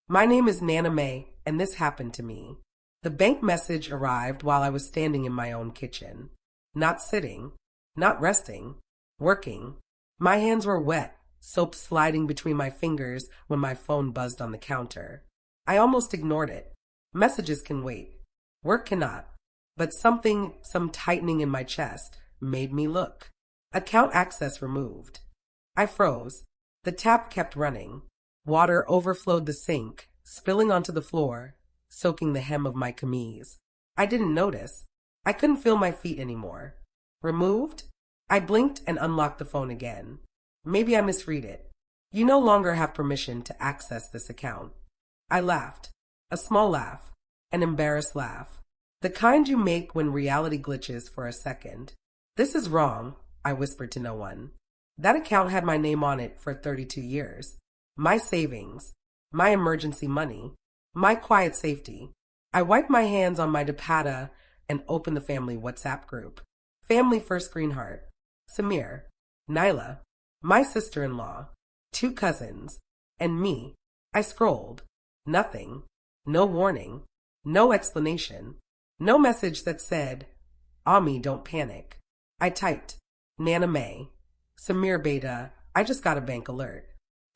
My name is Nana May, and this happened to me. The bank message arrived while I was standing in my own kitchen. Not sitting, not resting, working. My hands were wet, soap sliding between my fingers when my phone buzzed on the counter. I almost ignored it. Messages can wait. Work cannot. But some tightening in my chest, made me look. Account access removed. I froze. The tap kept running. Water overflowed the sink, spilling onto the floor, soaking the hem of my camise. I didn't notice. I couldn't feel my feet anymore. Removed? I blinked and unlocked the phone again. Maybe I misread it. You no longer have permission to access this account. I laughed. A small laugh. An embarrassed laugh. The kind you make when reality glitches for a second. This is wrong, I whispered to no one. That account had my name on it for 32 years. My savings. My emergency money. My quiet safety. I wiped my hands on my dupatta and opened the family WhatsApp group. Family first green heart. Samir. Nyla. My sister-in-law. 2 cousins. And me. I scrolled. Nothing. No warning. No explanation. No message that said, Ami, don't panic. I typed, Nana May. Samir Beta, I just got a bank alert.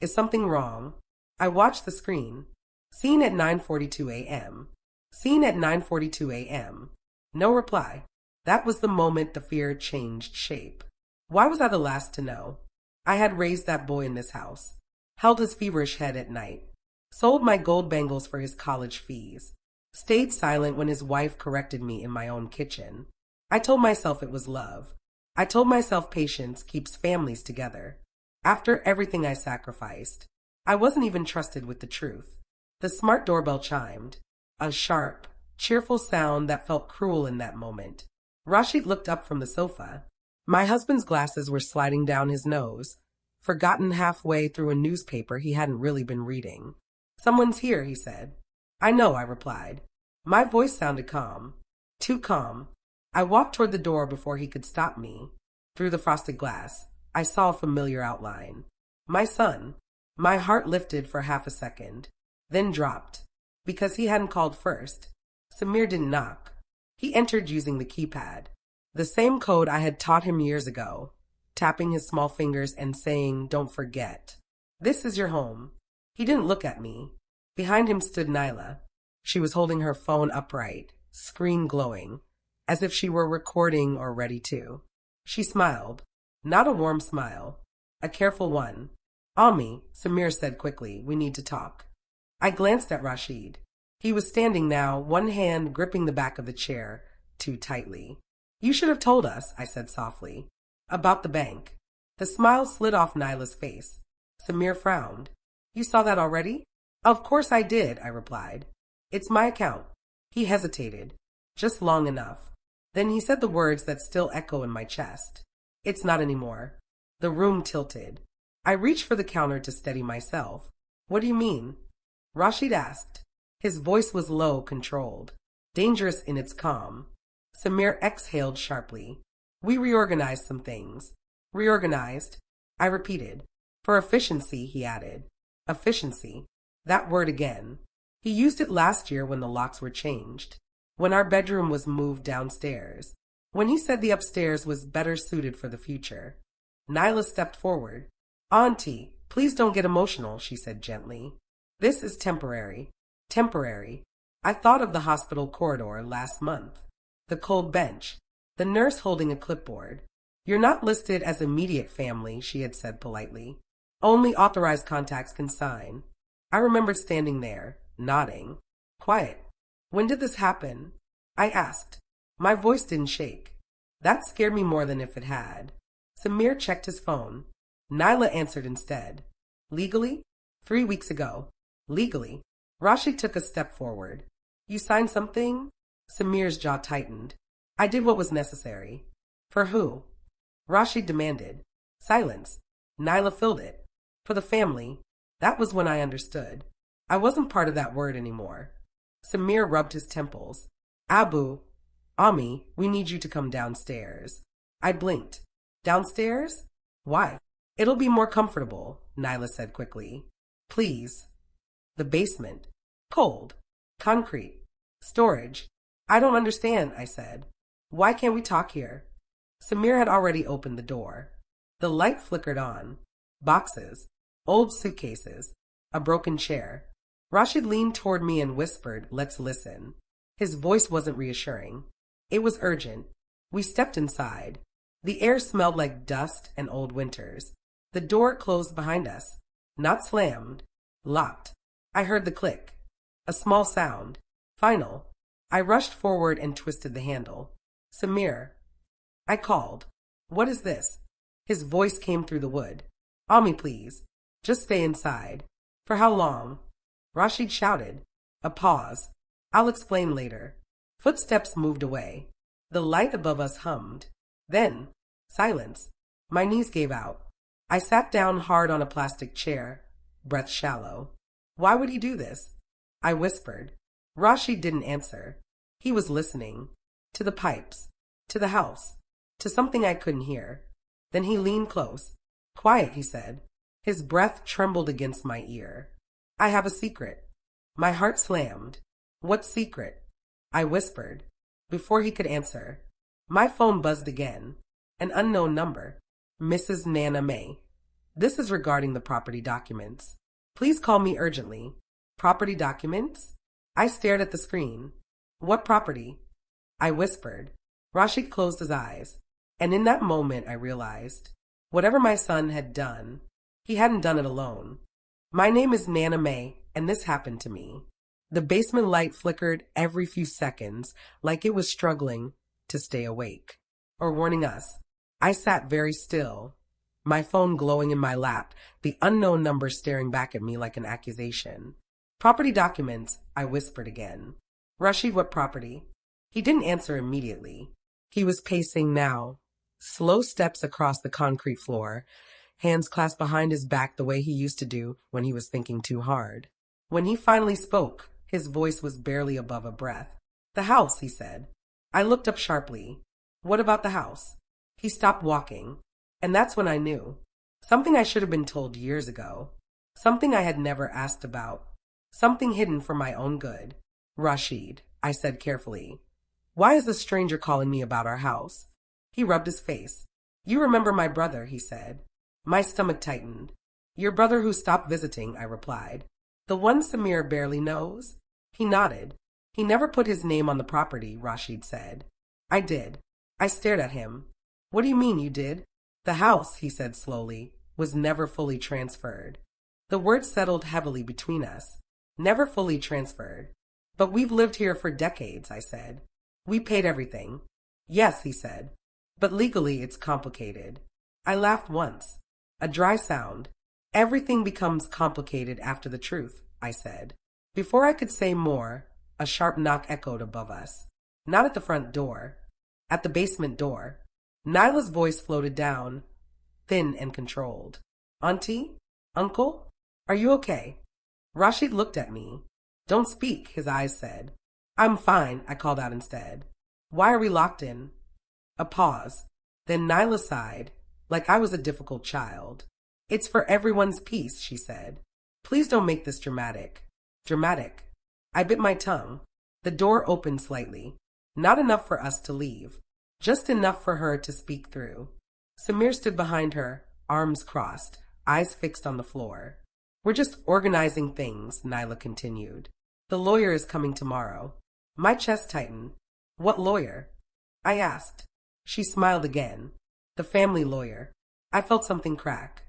Is something wrong? I watched the screen. Seen at 9:42 a.m. Seen at 9:42 a.m. No reply. That was the moment the fear changed shape. Why was I the last to know? I had raised that boy in this house. Held his feverish head at night. Sold my gold bangles for his college fees. Stayed silent when his wife corrected me in my own kitchen. I told myself it was love. I told myself patience keeps families together. After everything I sacrificed, I wasn't even trusted with the truth. The smart doorbell chimed. A sharp, cheerful sound that felt cruel in that moment. Rashid looked up from the sofa. My husband's glasses were sliding down his nose, forgotten halfway through a newspaper he hadn't really been reading. Someone's here, he said. I know, I replied. My voice sounded calm. Too calm. I walked toward the door before he could stop me. Through the frosted glass, I saw a familiar outline. My son. My heart lifted for half a second, then dropped, because he hadn't called first. Samir didn't knock. He entered using the keypad, the same code I had taught him years ago, tapping his small fingers and saying, don't forget. This is your home. He didn't look at me. Behind him stood Nyla. She was holding her phone upright, screen glowing, as if she were recording or ready to. She smiled. Not a warm smile. A careful one. Ami, Samir said quickly, we need to talk. I glanced at Rashid. He was standing now, one hand gripping the back of the chair too tightly. You should have told us, I said softly, about the bank. The smile slid off Nyla's face. Samir frowned. You saw that already? Of course I did, I replied. It's my account. He hesitated, just long enough. Then he said the words that still echo in my chest. It's not anymore. The room tilted. I reached for the counter to steady myself. What do you mean? Rashid asked. His voice was low, controlled, dangerous in its calm. Samir exhaled sharply. We reorganized some things. Reorganized? I repeated. For efficiency, he added. Efficiency. That word again. He used it last year when the locks were changed, when our bedroom was moved downstairs, when he said the upstairs was better suited for the future. Nyla stepped forward. Auntie, please don't get emotional, she said gently. This is temporary. Temporary. I thought of the hospital corridor last month. The cold bench. The nurse holding a clipboard. You're not listed as immediate family, she had said politely. Only authorized contacts can sign. I remembered standing there, nodding. Quiet. When did this happen? I asked. My voice didn't shake. That scared me more than if it had. Samir checked his phone. Nyla answered instead. Legally? 3 weeks ago. Legally. Rashid took a step forward. You signed something? Samir's jaw tightened. I did what was necessary. For who? Rashid demanded. Silence. Nyla filled it. For the family. That was when I understood. I wasn't part of that word anymore. Samir rubbed his temples. Abu, Ami, we need you to come downstairs. I blinked. Downstairs? Why? It'll be more comfortable, Nyla said quickly. Please. The basement. Cold. Concrete. Storage. I don't understand, I said. Why can't we talk here? Samir had already opened the door. The light flickered on. Boxes. Old suitcases. A broken chair. Rashid leaned toward me and whispered, "Let's listen." His voice wasn't reassuring. It was urgent. We stepped inside. The air smelled like dust and old winters. The door closed behind us. Not slammed. Locked. I heard the click. A small sound. Final. I rushed forward and twisted the handle. "Samir." I called. "What is this?" His voice came through the wood. "Ami, please. Just stay inside." "For how long?" Rashid shouted. A pause. "I'll explain later." Footsteps moved away. The light above us hummed. Then, silence. My knees gave out. I sat down hard on a plastic chair, breath shallow. Why would he do this? I whispered. Rashid didn't answer. He was listening. To the pipes. To the house. To something I couldn't hear. Then he leaned close. "Quiet," he said. His breath trembled against my ear. "I have a secret." My heart slammed. "What secret?" I whispered. Before he could answer, my phone buzzed again. An unknown number. "Mrs. Nana May. This is regarding the property documents. Please call me urgently." "Property documents?" I stared at the screen. "What property?" I whispered. Rashid closed his eyes, and in that moment I realized, whatever my son had done, he hadn't done it alone. "My name is Nana May, and this happened to me." The basement light flickered every few seconds, like it was struggling to stay awake, or warning us. I sat very still, my phone glowing in my lap, the unknown number staring back at me like an accusation. "Property documents," I whispered again. "Rashid, what property?" He didn't answer immediately. He was pacing now, slow steps across the concrete floor, hands clasped behind his back the way he used to do when he was thinking too hard. When he finally spoke, his voice was barely above a breath. "The house," he said. I looked up sharply. "What about the house?" He stopped walking, and that's when I knew. Something I should have been told years ago. Something I had never asked about. Something hidden for my own good. "Rashid," I said carefully. "Why is this stranger calling me about our house?" He rubbed his face. "You remember my brother," he said. My stomach tightened. "Your brother who stopped visiting," I replied. "The one Samir barely knows?" He nodded. "He never put his name on the property," Rashid said. I did. I stared at him. "What do you mean you did?" "The house," he said slowly, "was never fully transferred." The word settled heavily between us. Never fully transferred. "But we've lived here for decades," I said. "We paid everything." "Yes," he said. "But legally it's complicated." I laughed once. A dry sound. "Everything becomes complicated after the truth," I said. Before I could say more, a sharp knock echoed above us. Not at the front door. At the basement door. Nyla's voice floated down, thin and controlled. "Auntie? Uncle? Are you okay?" Rashid looked at me. "Don't speak," his eyes said. "I'm fine," I called out instead. "Why are we locked in?" A pause. Then Nyla sighed, like I was a difficult child. "It's for everyone's peace," she said. "Please don't make this dramatic." Dramatic. I bit my tongue. The door opened slightly. Not enough for us to leave. Just enough for her to speak through. Samir stood behind her, arms crossed, eyes fixed on the floor. "We're just organizing things," Nyla continued. "The lawyer is coming tomorrow." My chest tightened. "What lawyer?" I asked. She smiled again. "The family lawyer." I felt something crack.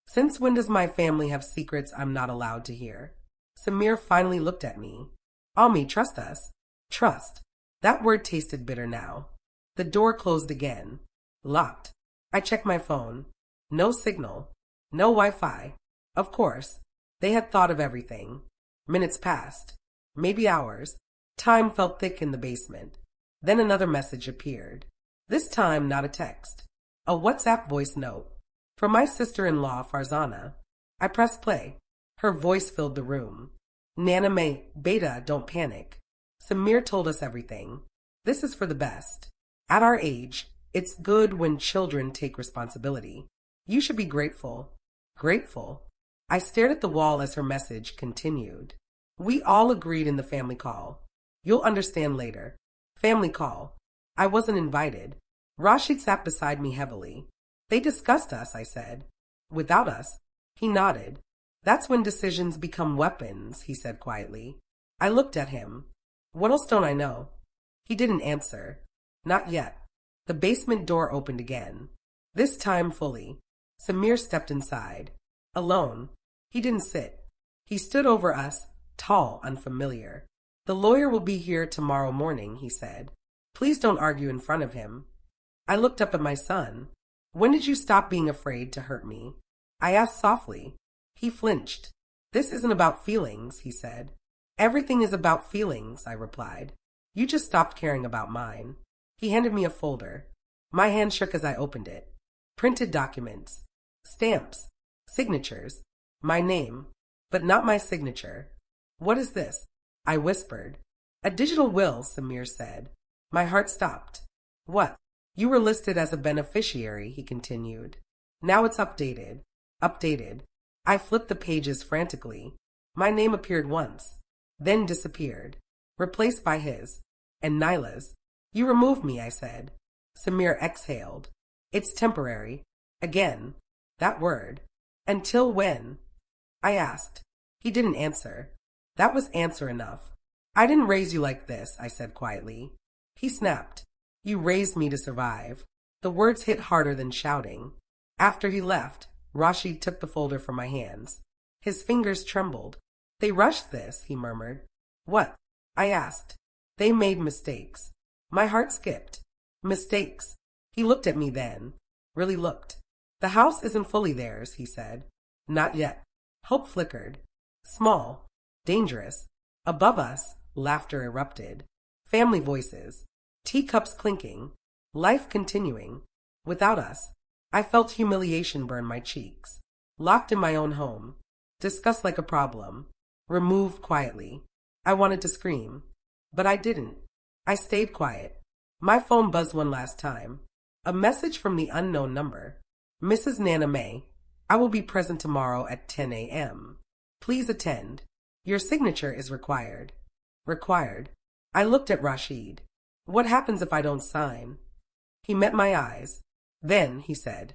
Since when does my family have secrets I'm not allowed to hear? Samir finally looked at me. "Ami, trust us." Trust. That word tasted bitter now. The door closed again. Locked. I checked my phone. No signal. No Wi-Fi. Of course. They had thought of everything. Minutes passed. Maybe hours. Time felt thick in the basement. Then another message appeared. This time not a text. A WhatsApp voice note. From my sister-in-law, Farzana. I pressed play. Her voice filled the room. "Nana May, Beta, don't panic. Samir told us everything. This is for the best. At our age, it's good when children take responsibility. You should be grateful." Grateful? I stared at the wall as her message continued. We all agreed in the family call. You'll understand later. Family call. I wasn't invited. Rashid sat beside me heavily. They discussed us, I said. Without us? He nodded. That's when decisions become weapons, he said quietly. I looked at him. What else don't I know? He didn't answer. Not yet. The basement door opened again. This time fully. Samir stepped inside. Alone. He didn't sit. He stood over us, tall, unfamiliar. The lawyer will be here tomorrow morning, he said. Please don't argue in front of him. I looked up at my son. When did you stop being afraid to hurt me? I asked softly. He flinched. This isn't about feelings, he said. Everything is about feelings, I replied. You just stopped caring about mine. He handed me a folder. My hand shook as I opened it. Printed documents. Stamps. Signatures. My name. But not my signature. What is this? I whispered. A digital will, Samir said. My heart stopped. What? You were listed as a beneficiary, he continued. Now it's updated. Updated. I flipped the pages frantically. My name appeared once, then disappeared, replaced by his, and Nyla's. You removed me, I said. Samir exhaled. It's temporary. Again. That word. Until when? I asked. He didn't answer. That was answer enough. I didn't raise you like this, I said quietly. He snapped. You raised me to survive. The words hit harder than shouting. After he left, Rashid took the folder from my hands. His fingers trembled. They rushed this, he murmured. What? I asked. They made mistakes. My heart skipped. Mistakes. He looked at me then. Really looked. The house isn't fully theirs, he said. Not yet. Hope flickered. Small. Dangerous. Above us, laughter erupted. Family voices. Teacups clinking. Life continuing. Without us. I felt humiliation burn my cheeks. Locked in my own home. Discussed like a problem. Removed quietly. I wanted to scream. But I didn't. I stayed quiet. My phone buzzed one last time. A message from the unknown number. Mrs. Nana May, I will be present tomorrow at 10 a.m. Please attend. Your signature is required. Required. I looked at Rashid. What happens if I don't sign? He met my eyes. Then, he said,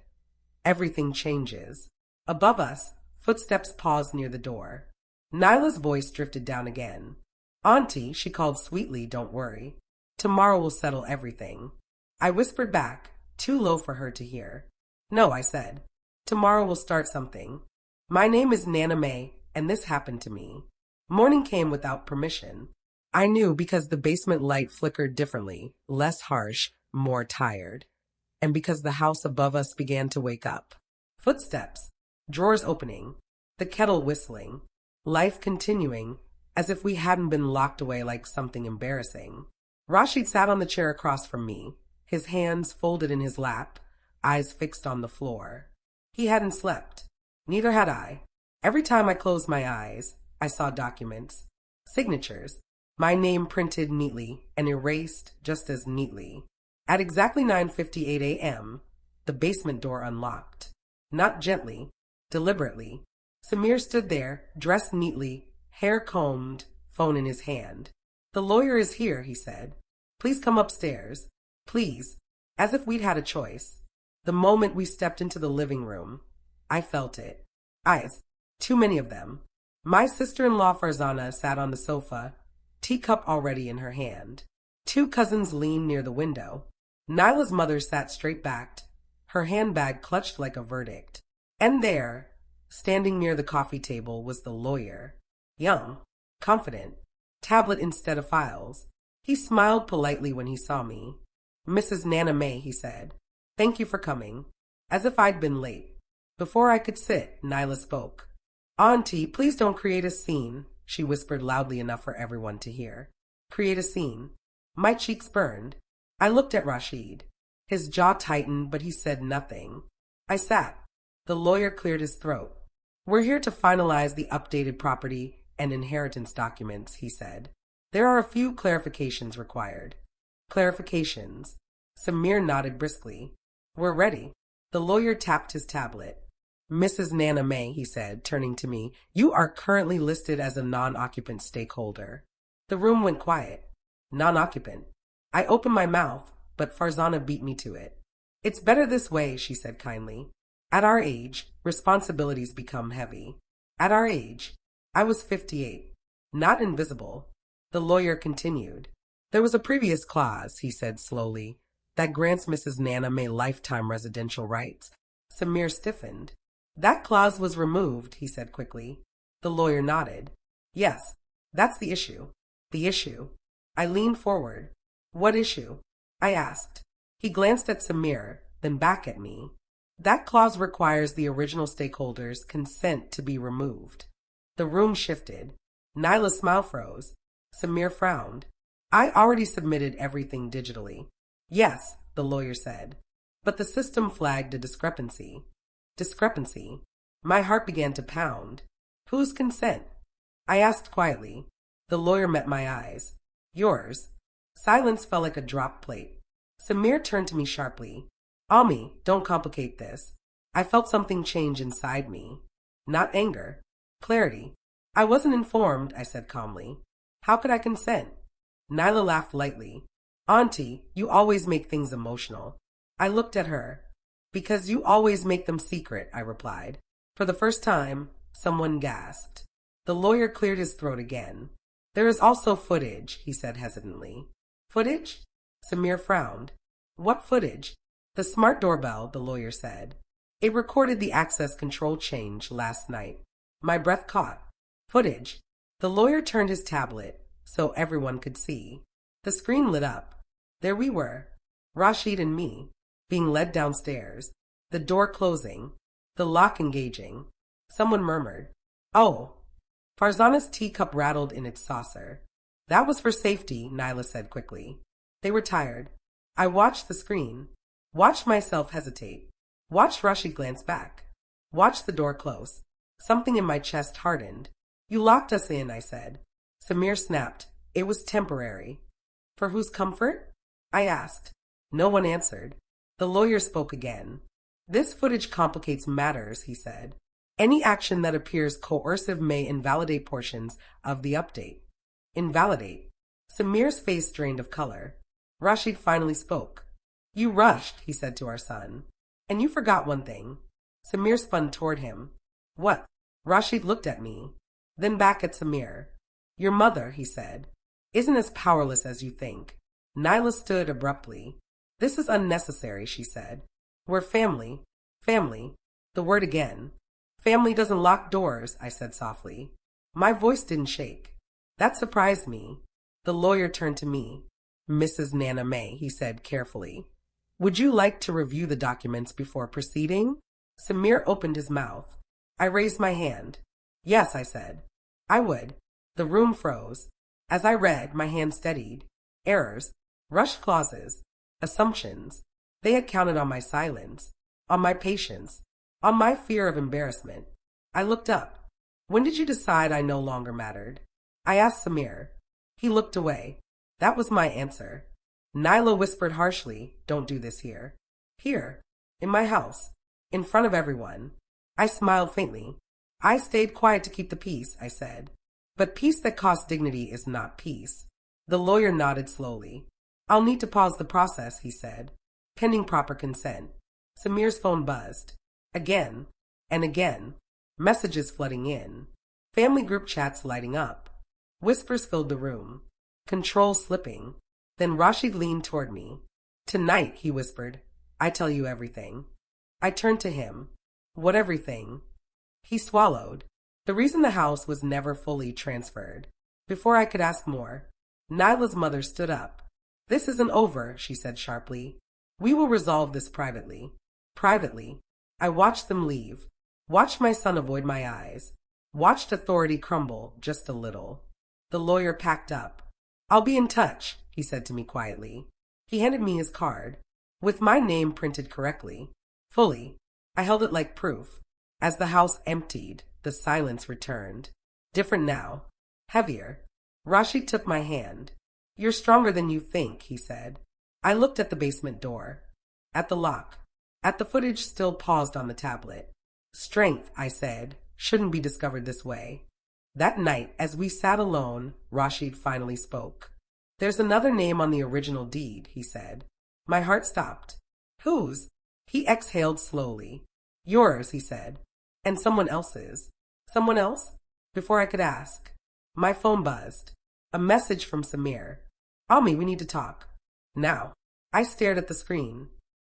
everything changes. Above us, footsteps paused near the door. Nyla's voice drifted down again. Auntie, she called sweetly, don't worry. Tomorrow will settle everything. I whispered back, too low for her to hear. No, I said. Tomorrow will start something. My name is Nana May, and this happened to me. Morning came without permission. I knew because the basement light flickered differently, less harsh, more tired. And because the house above us began to wake up. Footsteps, drawers opening, the kettle whistling, life continuing, as if we hadn't been locked away like something embarrassing. Rashid sat on the chair across from me, his hands folded in his lap, eyes fixed on the floor. He hadn't slept. Neither had I. Every time I closed my eyes, I saw documents, signatures, my name printed neatly and erased just as neatly. At exactly 9:58 a.m., the basement door unlocked. Not gently, deliberately. Samir stood there, dressed neatly, hair combed, phone in his hand. The lawyer is here, he said. Please come upstairs. Please. As if we'd had a choice. The moment we stepped into the living room, I felt it. Eyes. Too many of them. My sister-in-law Farzana sat on the sofa, teacup already in her hand. Two cousins leaned near the window. Nyla's mother sat straight-backed, her handbag clutched like a verdict. And there, standing near the coffee table, was the lawyer. Young, confident, tablet instead of files. He smiled politely when he saw me. Mrs. Nana May, he said. Thank you for coming. As if I'd been late. Before I could sit, Nyla spoke. Auntie, please don't create a scene, she whispered loudly enough for everyone to hear. Create a scene. My cheeks burned. I looked at Rashid. His jaw tightened, but he said nothing. I sat. The lawyer cleared his throat. We're here to finalize the updated property and inheritance documents, he said. There are a few clarifications required. Clarifications. Samir nodded briskly. We're ready. The lawyer tapped his tablet. Mrs. Nana May, he said, turning to me, you are currently listed as a non-occupant stakeholder. The room went quiet. Non-occupant. I opened my mouth, but Farzana beat me to it. It's better this way, she said kindly. At our age, responsibilities become heavy. At our age, I was 58. Not invisible. The lawyer continued. There was a previous clause, he said slowly, that grants Mrs. Nana May lifetime residential rights. Samir stiffened. That clause was removed, he said quickly. The lawyer nodded. Yes, that's the issue. The issue. I leaned forward. What issue? I asked. He glanced at Samir, then back at me. That clause requires the original stakeholders' consent to be removed. The room shifted. Nyla's smile froze. Samir frowned. I already submitted everything digitally. Yes, the lawyer said. But the system flagged a discrepancy. Discrepancy. My heart began to pound. Whose consent? I asked quietly. The lawyer met my eyes. Yours. Silence fell like a drop plate. Samir turned to me sharply. Ami, don't complicate this. I felt something change inside me. Not anger. Clarity. I wasn't informed, I said calmly. How could I consent? Nyla laughed lightly. Auntie, you always make things emotional. I looked at her. Because you always make them secret, I replied. For the first time, someone gasped. The lawyer cleared his throat again. There is also footage, he said hesitantly. Footage? Samir frowned. What footage? The smart doorbell, the lawyer said. It recorded the access control change last night. My breath caught. Footage. The lawyer turned his tablet so everyone could see. The screen lit up. There we were, Rashid and me, being led downstairs, the door closing, the lock engaging. Someone murmured, Oh. Farzana's teacup rattled in its saucer. That was for safety, Nyla said quickly. They were tired. I watched the screen, watched myself hesitate, watched Rashid glance back, watched the door close. Something in my chest hardened. You locked us in, I said. Samir snapped. It was temporary. For whose comfort? I asked. No one answered. The lawyer spoke again. This footage complicates matters, he said. Any action that appears coercive may invalidate portions of the update. Invalidate. Samir's face drained of color. Rashid finally spoke. You rushed, he said to our son. And you forgot one thing. Samir spun toward him. What? Rashid looked at me, then back at Samir. Your mother, he said, isn't as powerless as you think. Nyla stood abruptly. This is unnecessary, she said. We're family. Family. The word again. Family doesn't lock doors, I said softly. My voice didn't shake. That surprised me. The lawyer turned to me. Mrs. Nana May, he said carefully. Would you like to review the documents before proceeding? Samir opened his mouth. I raised my hand. Yes, I said. I would. The room froze. As I read, my hand steadied. Errors. Rushed clauses. Assumptions. They had counted on my silence. On my patience. On my fear of embarrassment. I looked up. When did you decide I no longer mattered? I asked Samir. He looked away. That was my answer. Nyla whispered harshly, Don't do this here. Here. In my house. In front of everyone. I smiled faintly. I stayed quiet to keep the peace, I said. But peace that costs dignity is not peace. The lawyer nodded slowly. I'll need to pause the process, he said, pending proper consent. Samir's phone buzzed. Again. And again. Messages flooding in. Family group chats lighting up. Whispers filled the room. Control slipping. Then Rashid leaned toward me. Tonight, he whispered, I tell you everything. I turned to him. What everything? He swallowed. The reason the house was never fully transferred. Before I could ask more, Nyla's mother stood up. This isn't over, she said sharply. We will resolve this privately. Privately. I watched them leave. Watched my son avoid my eyes. Watched authority crumble just a little. The lawyer packed up. I'll be in touch, he said to me quietly. He handed me his card, with my name printed correctly. Fully. I held it like proof. As the house emptied, the silence returned. Different now. Heavier. Rashid took my hand. You're stronger than you think, he said. I looked at the basement door. At the lock. At the footage still paused on the tablet. Strength, I said, shouldn't be discovered this way. That night, as we sat alone, Rashid finally spoke. There's another name on the original deed, he said. My heart stopped. Whose? He exhaled slowly. Yours, he said. And someone else's. Someone else? Before I could ask, my phone buzzed. A message from Samir. Ami, we need to talk. Now. I stared at the screen,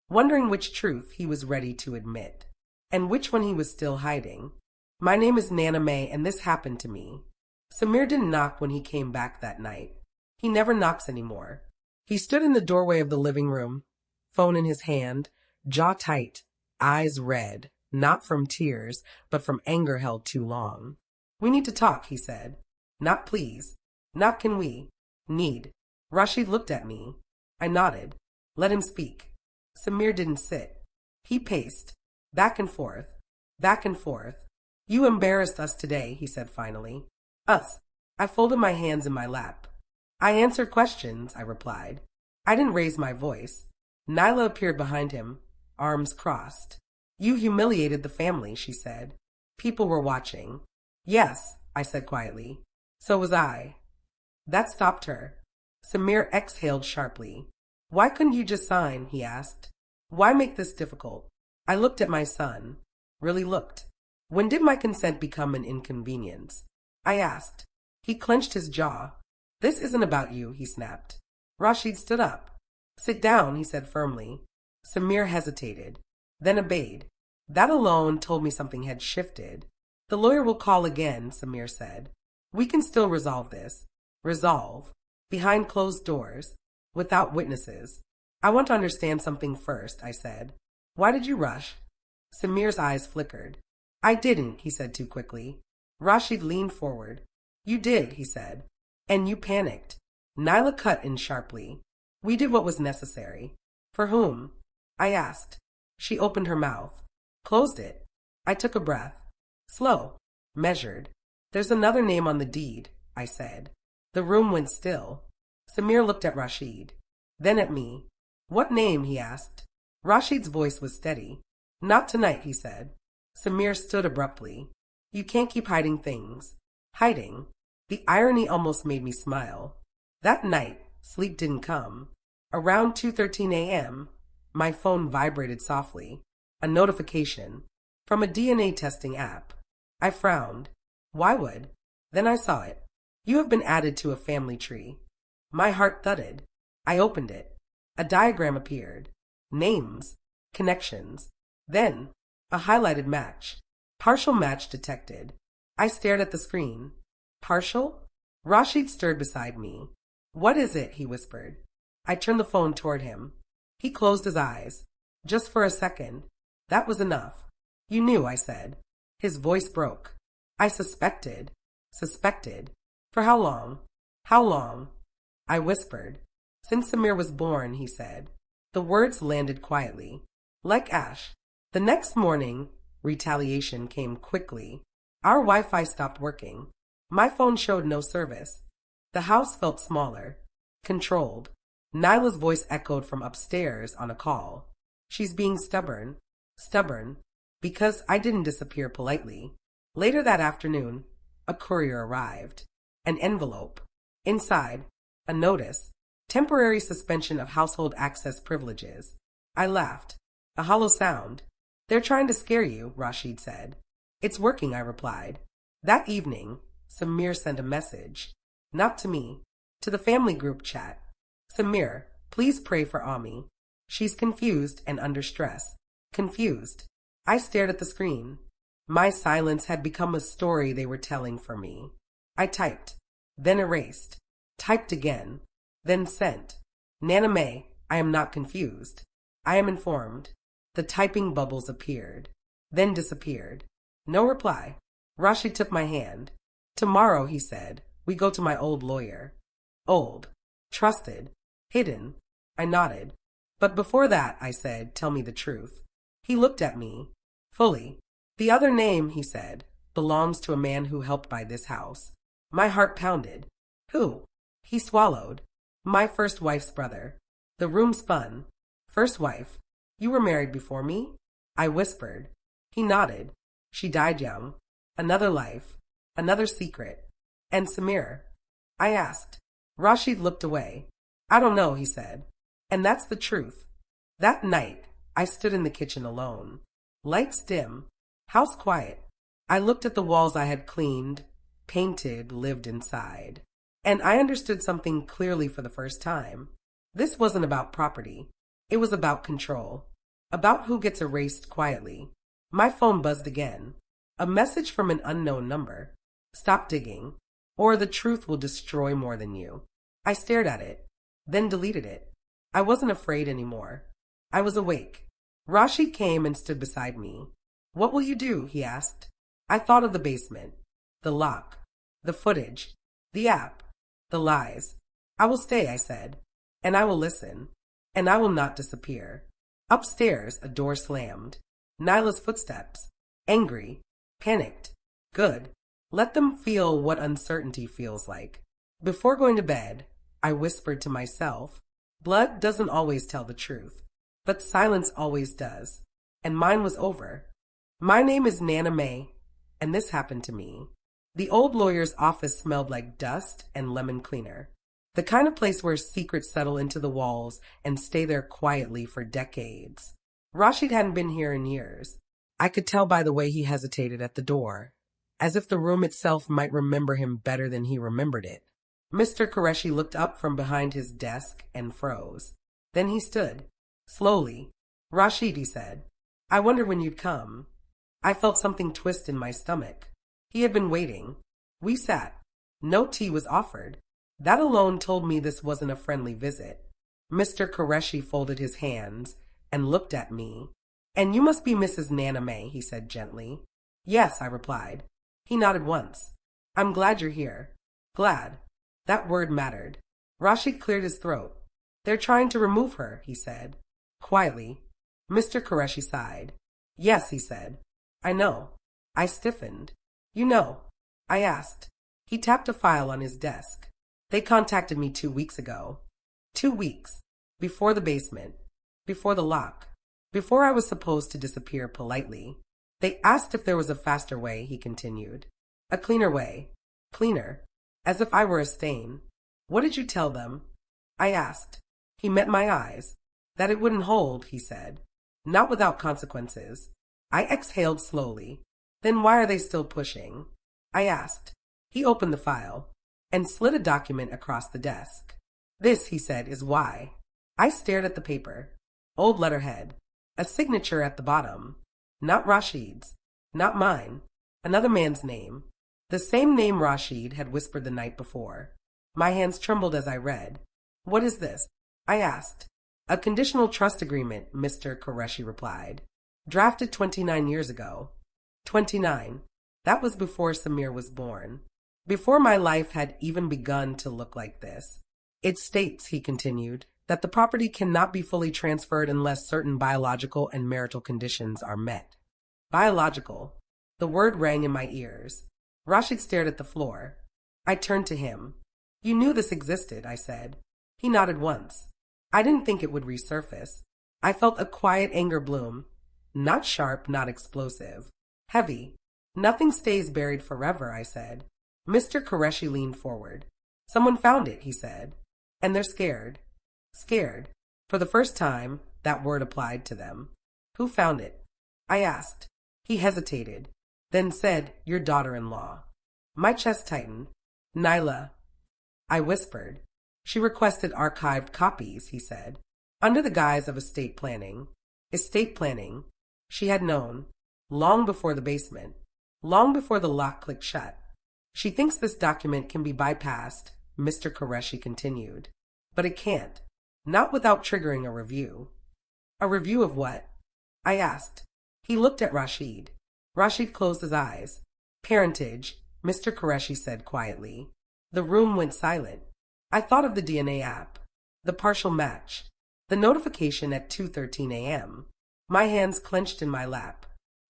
wondering which truth he was ready to admit, and which one he was still hiding. My name is Nana May, and this happened to me. Samir didn't knock when he came back that night. He never knocks anymore. He stood in the doorway of the living room, phone in his hand, jaw tight, eyes red, not from tears, but from anger held too long. We need to talk, he said. Not please. Not can we. Need. Rashid looked at me. I nodded. Let him speak. Samir didn't sit. He paced. Back and forth. Back and forth. You embarrassed us today, he said finally. Us. I folded my hands in my lap. I answered questions, I replied. I didn't raise my voice. Nyla appeared behind him, arms crossed. You humiliated the family, she said. People were watching. Yes, I said quietly. So was I. That stopped her. Samir exhaled sharply. Why couldn't you just sign, he asked. Why make this difficult? I looked at my son. Really looked. When did my consent become an inconvenience? I asked. He clenched his jaw. This isn't about you, he snapped. Rashid stood up. Sit down, he said firmly. Samir hesitated, then obeyed. That alone told me something had shifted. The lawyer will call again, Samir said. We can still resolve this. Resolve. Behind closed doors. Without witnesses. I want to understand something first, I said. Why did you rush? Samir's eyes flickered. I didn't, he said too quickly. Rashid leaned forward. You did, he said. And you panicked. Nyla cut in sharply. We did what was necessary. For whom? I asked. She opened her mouth. Closed it. I took a breath. Slow. Measured. There's another name on the deed, I said. The room went still. Samir looked at Rashid. Then at me. What name? He asked. Rashid's voice was steady. Not tonight, he said. Samir stood abruptly. You can't keep hiding things. Hiding. The irony almost made me smile. That night, sleep didn't come. Around 2:13 a.m., my phone vibrated softly. A notification. From a DNA testing app. I frowned. Why would? Then I saw it. You have been added to a family tree. My heart thudded. I opened it. A diagram appeared. Names. Connections. Then, a highlighted match. Partial match detected. I stared at the screen. Partial? Rashid stirred beside me. What is it? He whispered. I turned the phone toward him. He closed his eyes. Just for a second. That was enough. You knew, I said. His voice broke. I suspected. Suspected. For how long? How long? I whispered. Since Samir was born, he said. The words landed quietly. Like ash. The next morning, retaliation came quickly. Our Wi-Fi stopped working. My phone showed no service. The house felt smaller. Controlled. Nyla's voice echoed from upstairs on a call. She's being stubborn. Stubborn. Because I didn't disappear politely. Later that afternoon, a courier arrived. An envelope. Inside, a notice. Temporary suspension of household access privileges. I laughed. A hollow sound. They're trying to scare you, Rashid said. It's working, I replied. That evening, Samir sent a message. Not to me. To the family group chat. Samir, please pray for Ami. She's confused and under stress. Confused. I stared at the screen. My silence had become a story they were telling for me. I typed, then erased, typed again, then sent. Nana May, I am not confused. I am informed. The typing bubbles appeared, then disappeared. No reply. Rashid took my hand. Tomorrow, he said, we go to my old lawyer. Old. Trusted. Hidden. I nodded. But before that, I said, tell me the truth. He looked at me. Fully. The other name, he said, belongs to a man who helped buy this house. My heart pounded. Who? He swallowed. My first wife's brother. The room spun. First wife. You were married before me? I whispered. He nodded. She died young. Another life. Another secret. And Samir? I asked. Rashid looked away. I don't know, he said. And that's the truth. That night, I stood in the kitchen alone. Lights dim. House quiet. I looked at the walls I had cleaned, painted, lived inside. And I understood something clearly for the first time. This wasn't about property. It was about control. About who gets erased quietly. My phone buzzed again. A message from an unknown number. Stop digging, or the truth will destroy more than you. I stared at it, then deleted it. I wasn't afraid anymore. I was awake. Rashid came and stood beside me. What will you do? He asked. I thought of the basement, the lock, the footage, the app, the lies. I will stay, I said, and I will listen, and I will not disappear. Upstairs, a door slammed. Nyla's footsteps. Angry, panicked. Good. Let them feel what uncertainty feels like. Before going to bed, I whispered to myself, blood doesn't always tell the truth, but silence always does. And mine was over. My name is Nana May, and this happened to me. The old lawyer's office smelled like dust and lemon cleaner. The kind of place where secrets settle into the walls and stay there quietly for decades. Rashid hadn't been here in years. I could tell by the way he hesitated at the door, as if the room itself might remember him better than he remembered it. Mr. Qureshi looked up from behind his desk and froze. Then he stood, slowly. Rashid, he said, I wondered when you'd come. I felt something twist in my stomach. He had been waiting. We sat. No tea was offered. That alone told me this wasn't a friendly visit. Mr. Qureshi folded his hands and looked at me. And you must be Mrs. Nana May, he said gently. Yes, I replied. He nodded once. I'm glad you're here. Glad. That word mattered. Rashid cleared his throat. They're trying to remove her, he said. Quietly. Mr. Qureshi sighed. Yes, he said. I know. I stiffened. You know. I asked. He tapped a file on his desk. They contacted me 2 weeks ago. 2 weeks. Before the basement. Before the lock. Before I was supposed to disappear politely. They asked if there was a faster way, he continued. A cleaner way. Cleaner. As if I were a stain. What did you tell them? I asked. He met my eyes. That it wouldn't hold, he said. Not without consequences. I exhaled slowly. Then why are they still pushing? I asked. He opened the file and slid a document across the desk. This, he said, is why. I stared at the paper. Old letterhead. A signature at the bottom. Not Rashid's. Not mine. Another man's name. The same name Rashid had whispered the night before. My hands trembled as I read. What is this? I asked. A conditional trust agreement, Mr. Qureshi replied. Drafted 29 years ago. 29. That was before Samir was born. Before my life had even begun to look like this. It states, he continued, that the property cannot be fully transferred unless certain biological and marital conditions are met. Biological. The word rang in my ears. Rashid stared at the floor. I turned to him. You knew this existed, I said. He nodded once. I didn't think it would resurface. I felt a quiet anger bloom. Not sharp, not explosive. Heavy. Nothing stays buried forever, I said. Mr. Qureshi leaned forward. Someone found it, he said. And they're scared. Scared. For the first time, that word applied to them. Who found it? I asked. He hesitated, then said, your daughter-in-law. My chest tightened. Nyla. I whispered. She requested archived copies, he said, under the guise of estate planning. Estate planning. She had known. Long before the basement. Long before the lock clicked shut. She thinks this document can be bypassed, Mr. Qureshi continued. But it can't. Not without triggering a review. A review of what? I asked. He looked at Rashid. Rashid closed his eyes. Parentage, Mr. Qureshi said quietly. The room went silent. I thought of the DNA app. The partial match. The notification at 2:13 a.m. My hands clenched in my lap.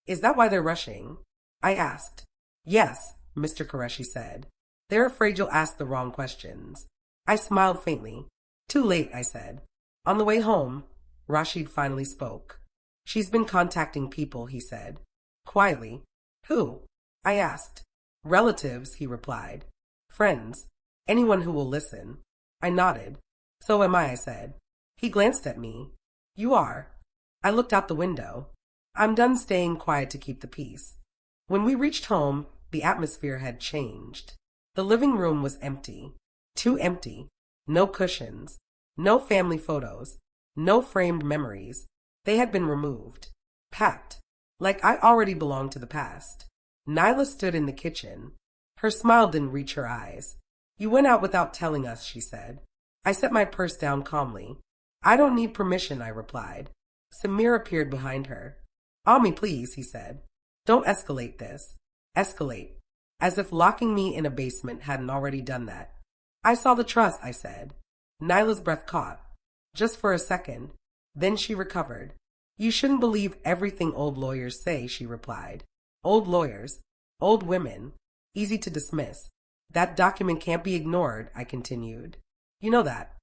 Is that why they're rushing? I asked. Yes, Mr. Qureshi said. They're afraid you'll ask the wrong questions. I smiled faintly. Too late, I said. On the way home, Rashid finally spoke. She's been contacting people, he said. Quietly. Who? I asked. Relatives, he replied. Friends. Anyone who will listen. I nodded. So am I said. He glanced at me. You are. I looked out the window. I'm done staying quiet to keep the peace. When we reached home, the atmosphere had changed. The living room was empty. Too empty. No cushions. No family photos. No framed memories. They had been removed. Packed. Like I already belonged to the past. Nyla stood in the kitchen. Her smile didn't reach her eyes. You went out without telling us, she said. I set my purse down calmly. I don't need permission, I replied. Samir appeared behind her. Ami, please, he said. Don't escalate this. Escalate. As if locking me in a basement hadn't already done that. I saw the trust, I said. Nyla's breath caught. Just for a second. Then she recovered. You shouldn't believe everything old lawyers say, she replied. Old lawyers. Old women. Easy to dismiss. That document can't be ignored, I continued. You know that.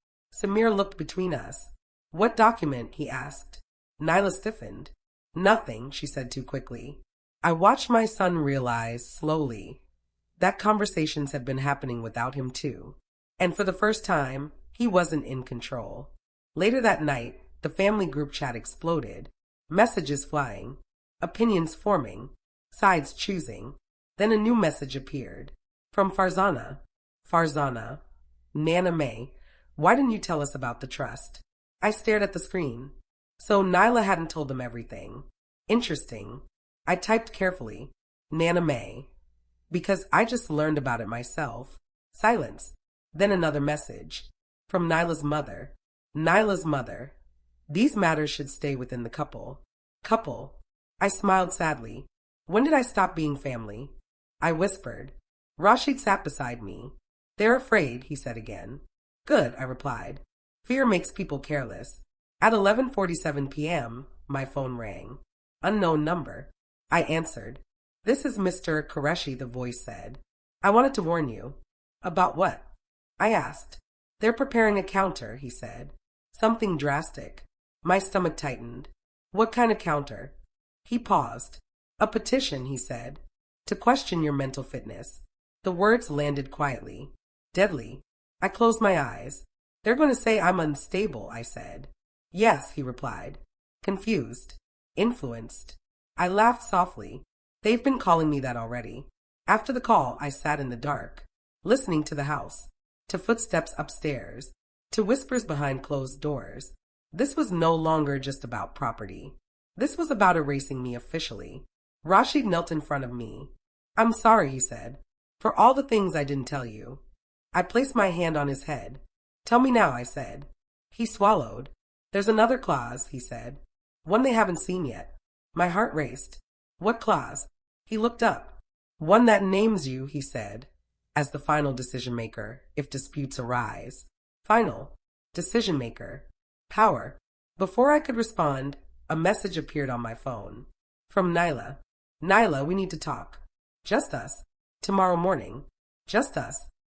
Samir looked between us. What document? He asked. Nyla stiffened. Nothing, she said too quickly. I watched my son realize, slowly, that conversations had been happening without him too. And for the first time, he wasn't in control. Later that night, the family group chat exploded. Messages flying. Opinions forming. Sides choosing. Then a new message appeared. From Farzana. Farzana. Nana May, why didn't you tell us about the trust? I stared at the screen. So Nyla hadn't told them everything. Interesting. I typed carefully. Nana May. Because I just learned about it myself. Silence. Then another message. From Nyla's mother. Nyla's mother. These matters should stay within the couple. Couple. I smiled sadly. When did I stop being family? I whispered. Rashid sat beside me. They're afraid, he said again. Good, I replied. Fear makes people careless. At 11:47 p.m., my phone rang. Unknown number. I answered. This is Mr. Qureshi, the voice said. I wanted to warn you. About what? I asked. They're preparing a counter, he said. Something drastic. My stomach tightened. What kind of counter? He paused. A petition, he said. To question your mental fitness. The words landed quietly. Deadly. I closed my eyes. They're going to say I'm unstable, I said. Yes, he replied. Confused. Influenced. I laughed softly. They've been calling me that already. After the call, I sat in the dark, listening to the house, to footsteps upstairs, to whispers behind closed doors. This was no longer just about property. This was about erasing me officially. Rashid knelt in front of me. I'm sorry, he said, for all the things I didn't tell you. I placed my hand on his head. Tell me now, I said. He swallowed. There's another clause, he said. One they haven't seen yet. My heart raced. What clause? He looked up. One that names you, he said, as the final decision-maker if disputes arise. Final. Decision-maker. Power. Before I could respond, a message appeared on my phone. From Nyla. Nyla, we need to talk. Just us. Tomorrow morning. Just us.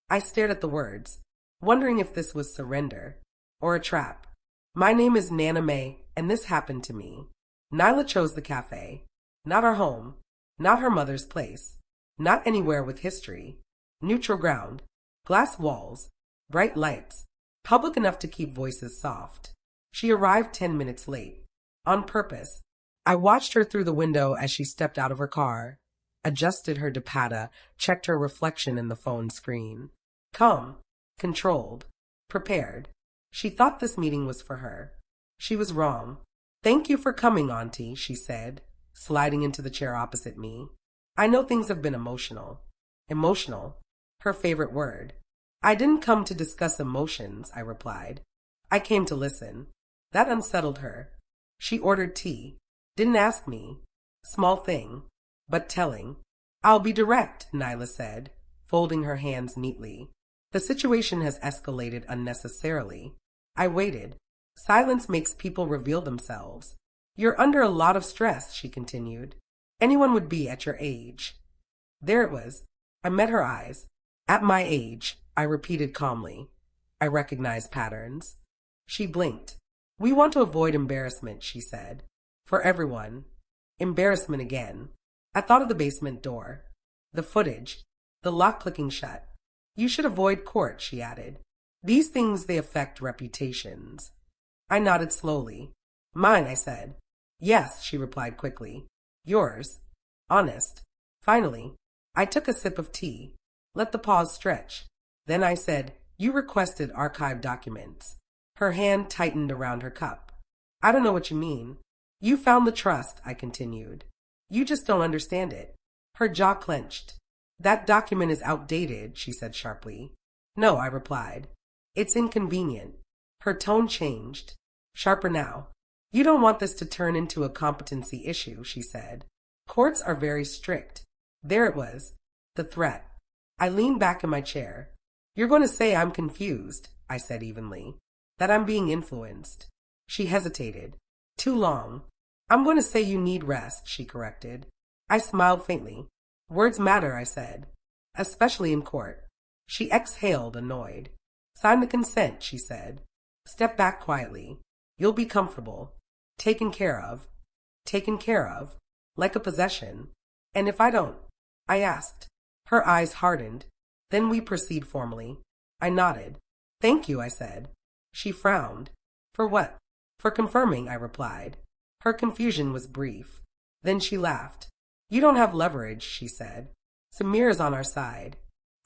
I stared at the words, wondering if this was surrender or a trap. My name is Nana May, and this happened to me. Nyla chose the cafe. Not our home. Not her mother's place. Not anywhere with history. Neutral ground. Glass walls. Bright lights. Public enough to keep voices soft. She arrived 10 minutes late. On purpose. I watched her through the window as she stepped out of her car, adjusted her dupatta, checked her reflection in the phone screen. Calm. Controlled. Prepared. She thought this meeting was for her. She was wrong. Thank you for coming, Auntie, she said, sliding into the chair opposite me. I know things have been emotional. Emotional. Her favorite word. I didn't come to discuss emotions, I replied. I came to listen. That unsettled her. She ordered tea. Didn't ask me. Small thing, but telling. I'll be direct, Nyla said, folding her hands neatly. The situation has escalated unnecessarily. I waited. Silence makes people reveal themselves. You're under a lot of stress, she continued. Anyone would be at your age. There it was. I met her eyes. At my age, I repeated calmly. I recognized patterns. She blinked. We want to avoid embarrassment, she said. For everyone. Embarrassment again. I thought of the basement door, the footage, the lock clicking shut. You should avoid court, she added. These things, they affect reputations. I nodded slowly. Mine, I said. Yes, she replied quickly. Yours. Honest. Finally, I took a sip of tea. Let the pause stretch. Then I said, you requested archived documents. Her hand tightened around her cup. I don't know what you mean. You found the trust, I continued. You just don't understand it. Her jaw clenched. That document is outdated, she said sharply. No, I replied. It's inconvenient. Her tone changed. Sharper now. You don't want this to turn into a competency issue, she said. Courts are very strict. There it was. The threat. I leaned back in my chair. You're going to say I'm confused, I said evenly. That I'm being influenced. She hesitated. Too long. I'm going to say you need rest, she corrected. I smiled faintly. Words matter, I said. Especially in court. She exhaled, annoyed. Sign the consent, she said. Step back quietly. You'll be comfortable. Taken care of. Taken care of. Like a possession. And if I don't? I asked. Her eyes hardened. Then we proceed formally. I nodded. Thank you, I said. She frowned. For what? For confirming, I replied. Her confusion was brief. Then she laughed. You don't have leverage, she said. Samir is on our side.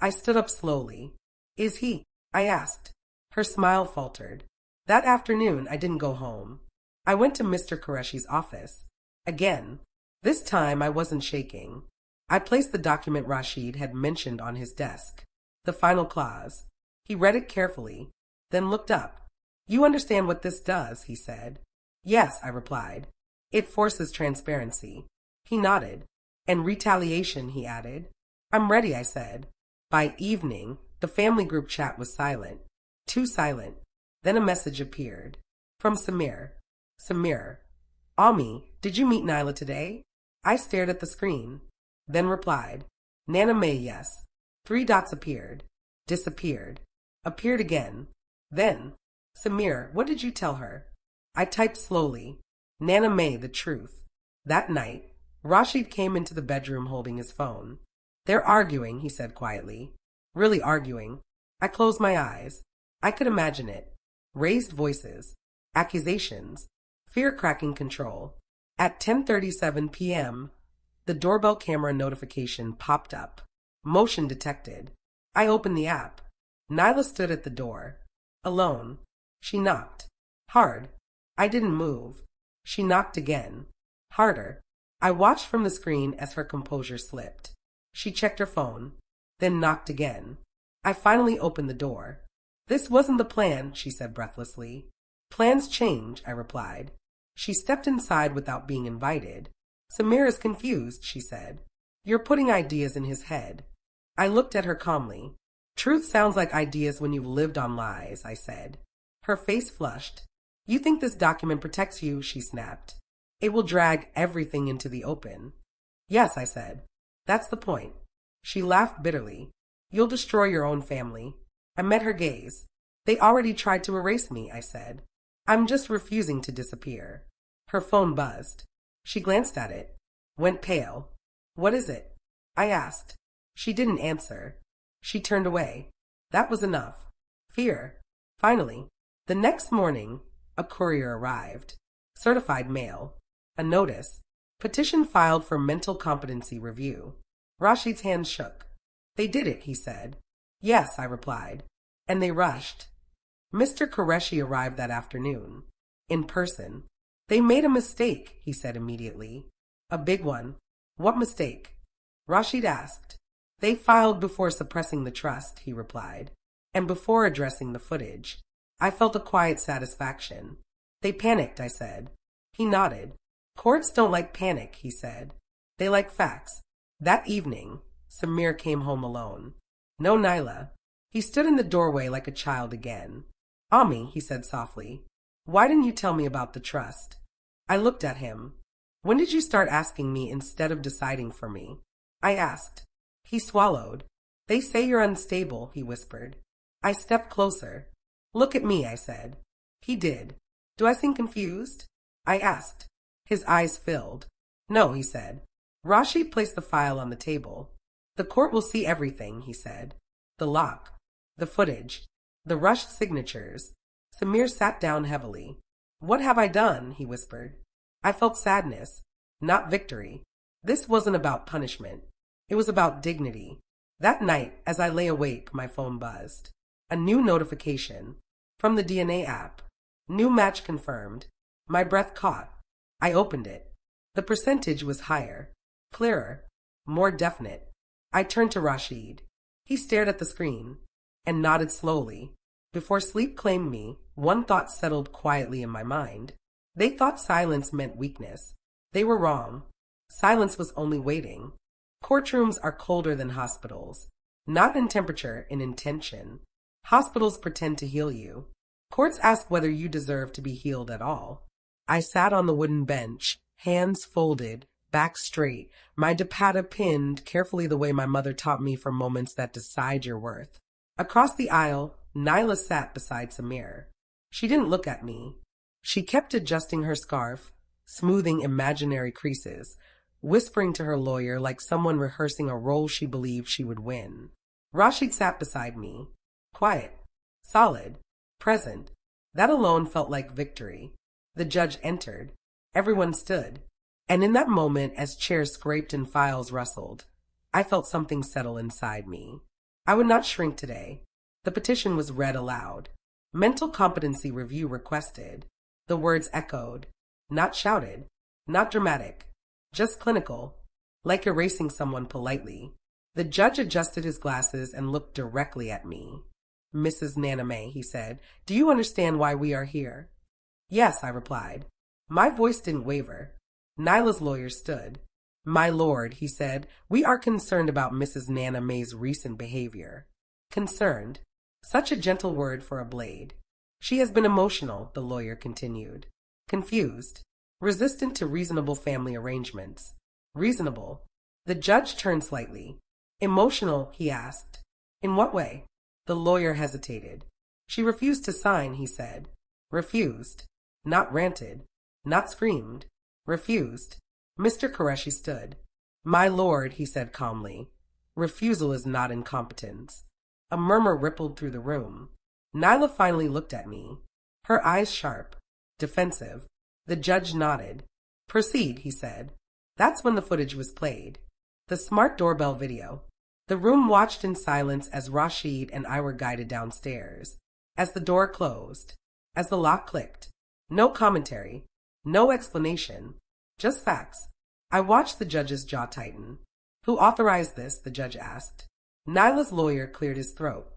I stood up slowly. Is he? I asked. Her smile faltered. That afternoon, I didn't go home. I went to Mr. Qureshi's office. Again. This time, I wasn't shaking. I placed the document Rashid had mentioned on his desk. The final clause. He read it carefully, then looked up. You understand what this does, he said. Yes, I replied. It forces transparency. He nodded. And retaliation, he added. I'm ready, I said. By evening, the family group chat was silent. Too silent. Then a message appeared. From Samir. Samir. Ami, did you meet Nyla today? I stared at the screen. Then replied. Nana May, yes. 3 dots appeared. Disappeared. Appeared again. Then. Samir, what did you tell her? I typed slowly. Nana May, the truth. That night, Rashid came into the bedroom holding his phone. They're arguing, he said quietly. Really arguing. I closed my eyes. I could imagine it. Raised voices. Accusations. Fear-cracking control. At 10:37 p.m., the doorbell camera notification popped up. Motion detected. I opened the app. Nyla stood at the door. Alone. She knocked. Hard. I didn't move. She knocked again. Harder. I watched from the screen as her composure slipped. She checked her phone, then knocked again. I finally opened the door. This wasn't the plan, she said breathlessly. Plans change, I replied. She stepped inside without being invited. Samir is confused, she said. You're putting ideas in his head. I looked at her calmly. Truth sounds like ideas when you've lived on lies, I said. Her face flushed. You think this document protects you, she snapped. It will drag everything into the open. Yes, I said. That's the point. She laughed bitterly. You'll destroy your own family. I met her gaze. They already tried to erase me, I said. I'm just refusing to disappear. Her phone buzzed. She glanced at it. Went pale. What is it? I asked. She didn't answer. She turned away. That was enough. Fear. Finally. The next morning, a courier arrived. Certified mail. A notice. Petition filed for mental competency review. Rashid's hand shook. They did it, he said. Yes, I replied. And they rushed. Mr. Qureshi arrived that afternoon. In person. They made a mistake, he said immediately. A big one. What mistake? Rashid asked. They filed before suppressing the trust, he replied, and before addressing the footage. I felt a quiet satisfaction. They panicked, I said. He nodded. Courts don't like panic, he said. They like facts. That evening, Samir came home alone. No Nyla. He stood in the doorway like a child again. Ami, he said softly, why didn't you tell me about the trust? I looked at him. When did you start asking me instead of deciding for me? I asked. He swallowed. They say you're unstable, he whispered. I stepped closer. Look at me, I said. He did. Do I seem confused? I asked. His eyes filled. No, he said. Rashid placed the file on the table. The court will see everything, he said. The lock, the footage, the rushed signatures. Samir sat down heavily. What have I done? He whispered. I felt sadness, not victory. This wasn't about punishment. It was about dignity. That night, as I lay awake, my phone buzzed. A new notification. From the DNA app. New match confirmed. My breath caught. I opened it. The percentage was higher, clearer, more definite. I turned to Rashid. He stared at the screen and nodded slowly. Before sleep claimed me, one thought settled quietly in my mind. They thought silence meant weakness. They were wrong. Silence was only waiting. Courtrooms are colder than hospitals. Not in temperature, in intention. Hospitals pretend to heal you. Courts ask whether you deserve to be healed at all. I sat on the wooden bench, hands folded, back straight, my dupatta pinned carefully the way my mother taught me for moments that decide your worth. Across the aisle, Nyla sat beside Samir. She didn't look at me. She kept adjusting her scarf, smoothing imaginary creases, whispering to her lawyer like someone rehearsing a role she believed she would win. Rashid sat beside me, quiet, solid, present. That alone felt like victory. The judge entered. Everyone stood. And in that moment, as chairs scraped and files rustled, I felt something settle inside me. I would not shrink today. The petition was read aloud. Mental competency review requested. The words echoed. Not shouted. Not dramatic. Just clinical. Like erasing someone politely. The judge adjusted his glasses and looked directly at me. Mrs. Nana May, he said, do you understand why we are here? Yes, I replied. My voice didn't waver. Nyla's lawyer stood. My lord, he said, we are concerned about Mrs. Nana May's recent behavior. Concerned. Such a gentle word for a blade. She has been emotional, the lawyer continued. Confused. Resistant to reasonable family arrangements. Reasonable. The judge turned slightly. Emotional, he asked. In what way? The lawyer hesitated. She refused to sign, he said. Refused. Not ranted. Not screamed. Refused. Mr. Qureshi stood. My lord, he said calmly. Refusal is not incompetence. A murmur rippled through the room. Nyla finally looked at me. Her eyes sharp. Defensive. The judge nodded. Proceed, he said. That's when the footage was played. The smart doorbell video. The room watched in silence as Rashid and I were guided downstairs. As the door closed. As the lock clicked. No commentary. No explanation. Just facts. I watched the judge's jaw tighten. Who authorized this? The judge asked. Nyla's lawyer cleared his throat.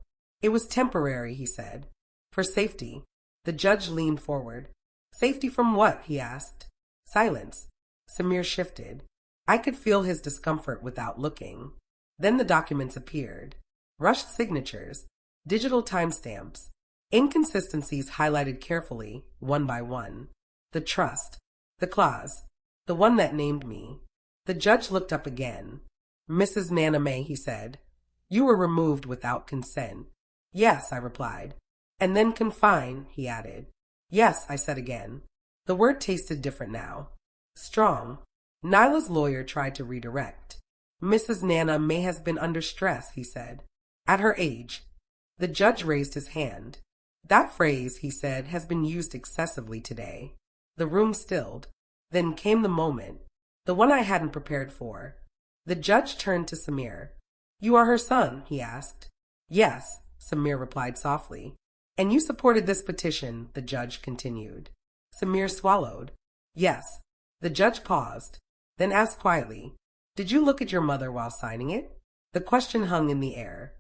It was temporary, he said. For safety. The judge leaned forward. Safety from what? He asked. Silence. Samir shifted. I could feel his discomfort without looking. Then the documents appeared. Rushed signatures. Digital timestamps. Inconsistencies highlighted carefully, one by one. The trust. The clause. The one that named me. The judge looked up again. Mrs. Nana May, he said. You were removed without consent. Yes, I replied. And then confined, he added. Yes, I said again. The word tasted different now. Strong. Nyla's lawyer tried to redirect. Mrs. Nana May has been under stress, he said. At her age. The judge raised his hand. That phrase, he said, has been used excessively today. The room stilled. Then came the moment. The one I hadn't prepared for. The judge turned to Samir. You are her son, he asked. Yes, Samir replied softly. And you supported this petition, the judge continued. Samir swallowed. Yes. The judge paused, then asked quietly, Did you look at your mother while signing it? The question hung in the air.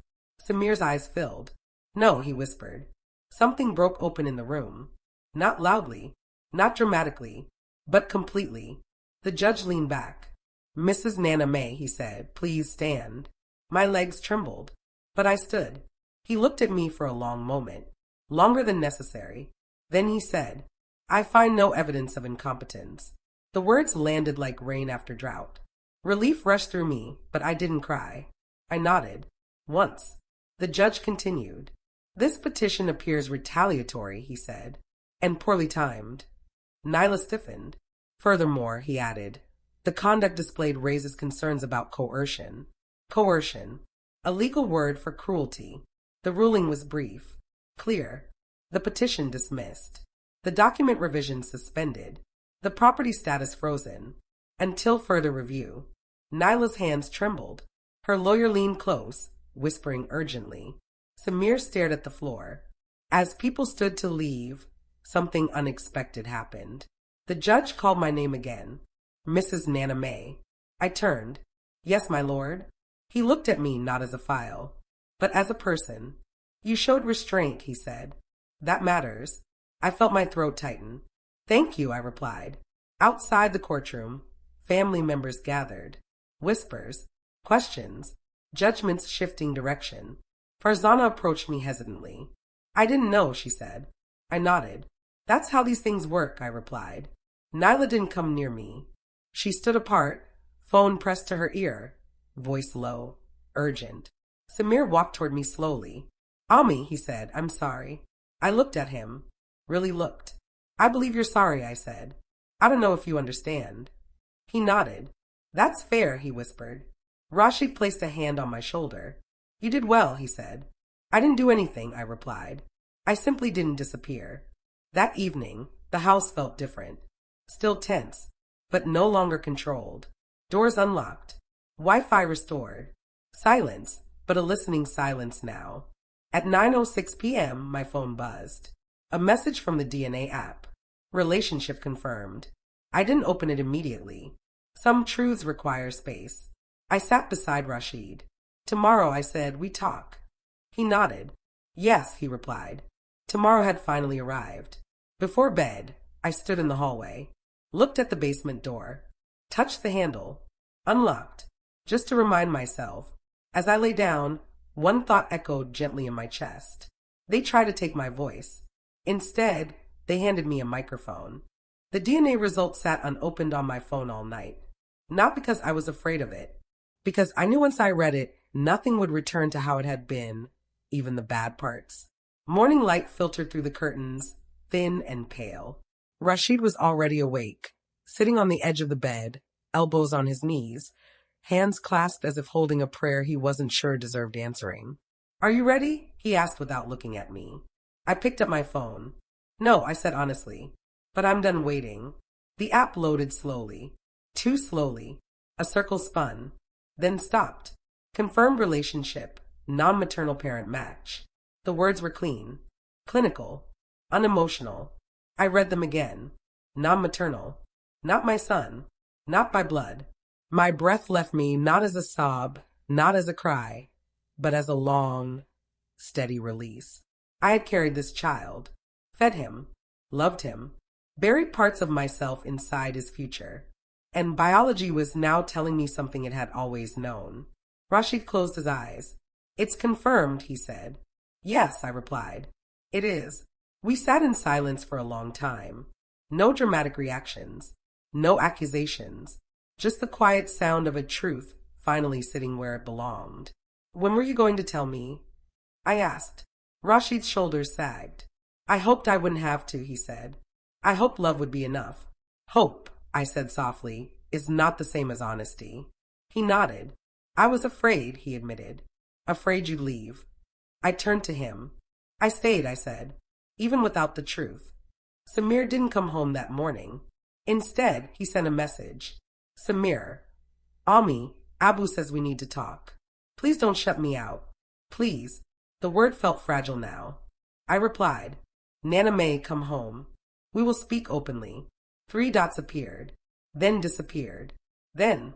Samir's eyes filled. No, he whispered. Something broke open in the room. Not loudly, not dramatically, but completely. The judge leaned back. Mrs. Nana May, he said, please stand. My legs trembled, but I stood. He looked at me for a long moment, longer than necessary. Then he said, I find no evidence of incompetence. The words landed like rain after drought. Relief rushed through me, but I didn't cry. I nodded. Once. The judge continued. This petition appears retaliatory, he said, and poorly timed. Nyla stiffened. Furthermore, he added, The conduct displayed raises concerns about coercion. Coercion, a legal word for cruelty. The ruling was brief, clear. The petition dismissed. The document revision suspended. The property status frozen. Until further review. Nyla's hands trembled. Her lawyer leaned close, whispering urgently. Samir stared at the floor. As people stood to leave, something unexpected happened. The judge called my name again. Mrs. Nana May. I turned. Yes, my lord. He looked at me not as a file, but as a person. You showed restraint, he said. That matters. I felt my throat tighten. Thank you, I replied. Outside the courtroom, family members gathered. Whispers, questions, judgments shifting direction. Farzana approached me hesitantly. I didn't know, she said. I nodded. That's how these things work, I replied. Nyla didn't come near me. She stood apart, phone pressed to her ear, voice low, urgent. Samir walked toward me slowly. Ami, he said, I'm sorry. I looked at him. Really looked. I believe you're sorry, I said. I don't know if you understand. He nodded. That's fair, he whispered. Rashid placed a hand on my shoulder. You did well, he said. I didn't do anything, I replied. I simply didn't disappear. That evening, the house felt different. Still tense, but no longer controlled. Doors unlocked. Wi-Fi restored. Silence, but a listening silence now. At 9:06 p.m., my phone buzzed. A message from the DNA app. Relationship confirmed. I didn't open it immediately. Some truths require space. I sat beside Rashid. Tomorrow, I said, we talk. He nodded. Yes, he replied. Tomorrow had finally arrived. Before bed, I stood in the hallway, looked at the basement door, touched the handle, unlocked, just to remind myself. As I lay down, one thought echoed gently in my chest. They tried to take my voice. Instead, they handed me a microphone. The DNA results sat unopened on my phone all night. Not because I was afraid of it, because I knew once I read it, nothing would return to how it had been, even the bad parts. Morning light filtered through the curtains, thin and pale. Rashid was already awake, sitting on the edge of the bed, elbows on his knees, hands clasped as if holding a prayer he wasn't sure deserved answering. Are you ready? He asked without looking at me. I picked up my phone. No, I said honestly, but I'm done waiting. The app loaded slowly, too slowly. A circle spun, then stopped. Confirmed relationship, non-maternal parent match. The words were clean, clinical, unemotional. I read them again. Non-maternal, not my son, not by blood. My breath left me not as a sob, not as a cry, but as a long, steady release. I had carried this child, fed him, loved him, buried parts of myself inside his future. And biology was now telling me something it had always known. Rashid closed his eyes. It's confirmed, he said. Yes, I replied. It is. We sat in silence for a long time. No dramatic reactions. No accusations. Just the quiet sound of a truth finally sitting where it belonged. When were you going to tell me? I asked. Rashid's shoulders sagged. I hoped I wouldn't have to, he said. I hoped love would be enough. Hope, I said softly, is not the same as honesty. He nodded. I was afraid, he admitted. Afraid you'd leave. I turned to him. I stayed, I said, even without the truth. Samir didn't come home that morning. Instead, he sent a message. Samir, Ami, Abu says we need to talk. Please don't shut me out. Please. The word felt fragile now. I replied, Nana May, come home. We will speak openly. 3 dots appeared, then disappeared. Then,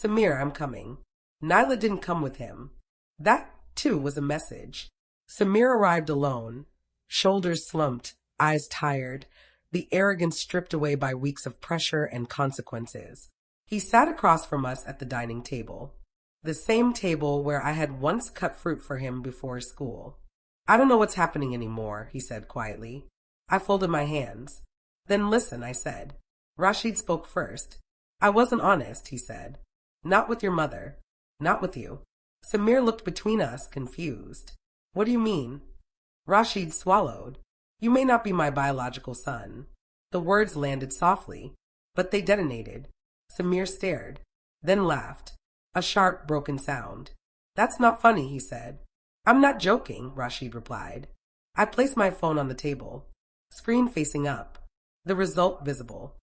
Samir, I'm coming. Nyla didn't come with him. That, too, was a message. Samir arrived alone, shoulders slumped, eyes tired, the arrogance stripped away by weeks of pressure and consequences. He sat across from us at the dining table, the same table where I had once cut fruit for him before school. I don't know what's happening anymore, he said quietly. I folded my hands. Then listen, I said. Rashid spoke first. I wasn't honest, he said. Not with your mother. Not with you. Samir looked between us, confused. What do you mean? Rashid swallowed. You may not be my biological son. The words landed softly, but they detonated. Samir stared, then laughed. A sharp, broken sound. That's not funny, he said. I'm not joking, Rashid replied. I placed my phone on the table, screen facing up. The result visible.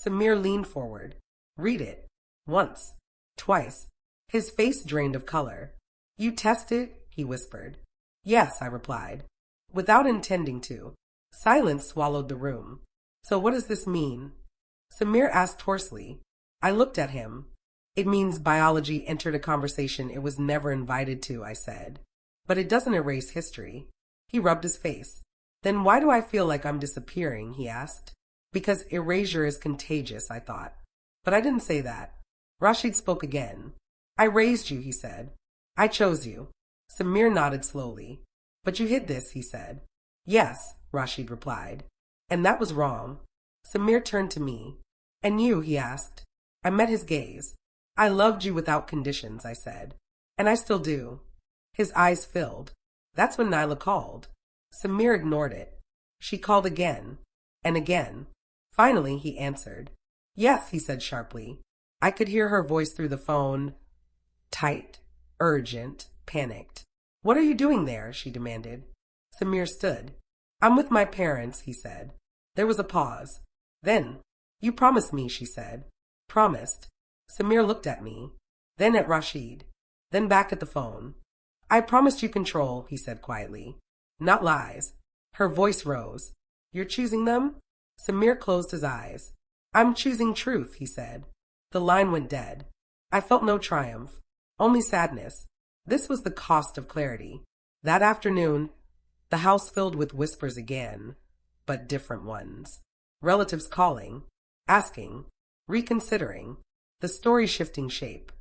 Samir leaned forward. Read it. Once. Twice. His face drained of color. You tested? He whispered. Yes, I replied, without intending to. Silence swallowed the room. So what does this mean? Samir asked hoarsely. I looked at him. It means biology entered a conversation it was never invited to, I said. But it doesn't erase history. He rubbed his face. Then why do I feel like I'm disappearing, he asked. Because erasure is contagious, I thought. But I didn't say that. Rashid spoke again. I raised you, he said. I chose you. Samir nodded slowly. But you hid this, he said. Yes, Rashid replied. And that was wrong. Samir turned to me. And you, he asked. I met his gaze. I loved you without conditions, I said. And I still do. His eyes filled. That's when Nyla called. Samir ignored it. She called again. And again. Finally, he answered. Yes, he said sharply. I could hear her voice through the phone. Tight, urgent, panicked. What are you doing there? She demanded. Samir stood. I'm with my parents, he said. There was a pause. Then, you promised me, she said. Promised. Samir looked at me, then at Rashid, then back at the phone. I promised you control, he said quietly. Not lies. Her voice rose. You're choosing them? Samir closed his eyes. I'm choosing truth, he said. The line went dead. I felt no triumph, only sadness. This was the cost of clarity. That afternoon, the house filled with whispers again, but different ones. Relatives calling, asking, reconsidering, the story shifting shape.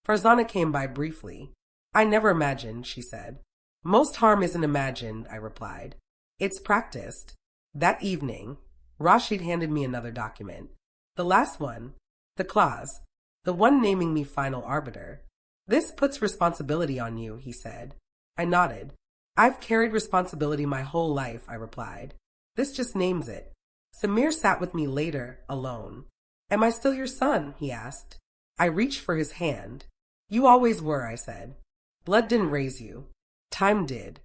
Farzana came by briefly. I never imagined, she said. Most harm isn't imagined, I replied. It's practiced. That evening, Rashid handed me another document. The last one, the clause, the one naming me final arbiter. This puts responsibility on you, he said. I nodded. I've carried responsibility my whole life, I replied. This just names it. Samir sat with me later, alone. Am I still your son? He asked. I reached for his hand. You always were, I said. Blood didn't raise you. Time did.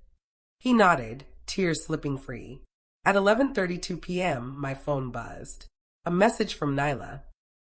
He nodded, tears slipping free. At 11:32 p.m., my phone buzzed. A message from Nyla.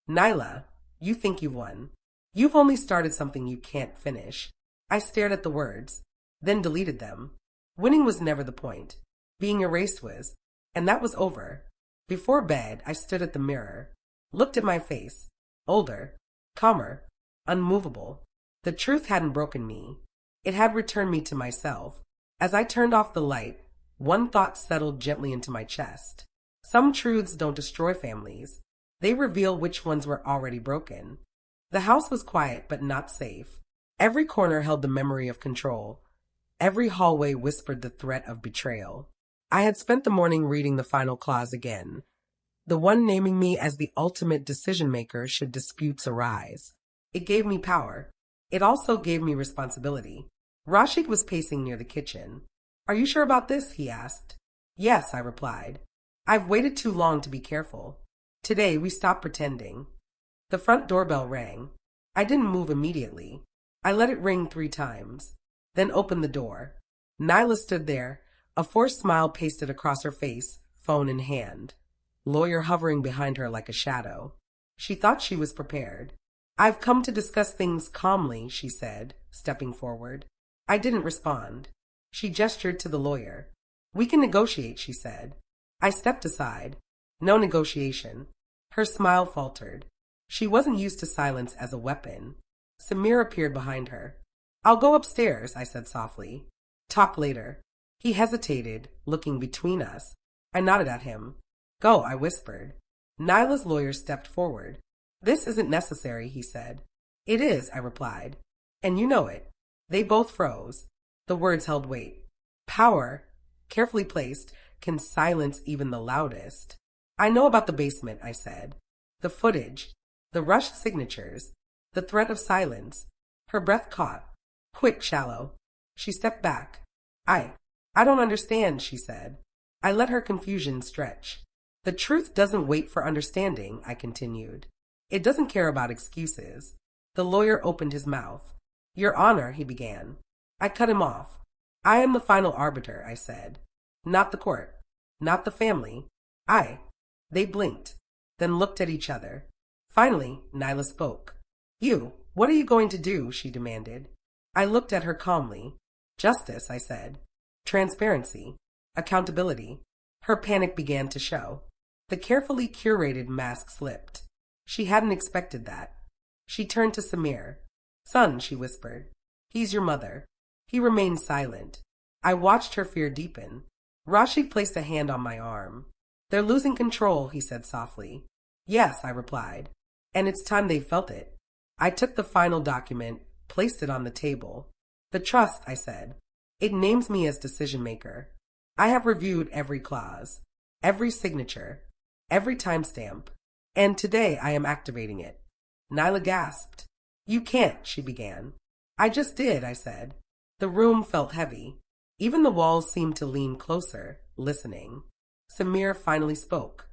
Nyla, you think you've won. You've only started something you can't finish. I stared at the words, then deleted them. Winning was never the point. Being erased was, and that was over. Before bed, I stood at the mirror, looked at my face, older, calmer, unmovable. The truth hadn't broken me. It had returned me to myself. As I turned off the light, one thought settled gently into my chest. Some truths don't destroy families. They reveal which ones were already broken. The house was quiet but not safe. Every corner held the memory of control. Every hallway whispered the threat of betrayal. I had spent the morning reading the final clause again, the one naming me as the ultimate decision-maker should disputes arise. It gave me power. It also gave me responsibility. Rashid was pacing near the kitchen. Are you sure about this? He asked. Yes, I replied. I've waited too long to be careful. Today we stopped pretending. The front doorbell rang. I didn't move immediately. I let it ring 3 times, then opened the door. Nyla stood there, a forced smile pasted across her face, phone in hand. Lawyer hovering behind her like a shadow. She thought she was prepared. I've come to discuss things calmly, she said, stepping forward. I didn't respond. She gestured to the lawyer. We can negotiate, she said. I stepped aside. No negotiation. Her smile faltered. She wasn't used to silence as a weapon. Samir appeared behind her. I'll go upstairs, I said softly. Talk later. He hesitated, looking between us. I nodded at him. Go, I whispered. Nyla's lawyer stepped forward. This isn't necessary, he said. It is, I replied. And you know it. They both froze. The words held weight. Power, carefully placed, can silence even the loudest. I know about the basement, I said. The footage, the rushed signatures, the threat of silence. Her breath caught. Quick, shallow. She stepped back. I don't understand, she said. I let her confusion stretch. The truth doesn't wait for understanding, I continued. It doesn't care about excuses. The lawyer opened his mouth. Your Honor, he began. I cut him off. I am the final arbiter, I said. Not the court. Not the family. I. They blinked, then looked at each other. Finally, Nyla spoke. You, what are you going to do? She demanded. I looked at her calmly. Justice, I said. Transparency. Accountability. Her panic began to show. The carefully curated mask slipped. She hadn't expected that. She turned to Samir. Son, she whispered. He's your mother. He remained silent. I watched her fear deepen. Rashid placed a hand on my arm. They're losing control, he said softly. Yes, I replied. And it's time they felt it. I took the final document, placed it on the table. The trust, I said. It names me as decision maker. I have reviewed every clause, every signature, every timestamp, and today I am activating it. Nyla gasped. You can't, she began. I just did, I said. The room felt heavy. Even the walls seemed to lean closer, listening. Samir finally spoke.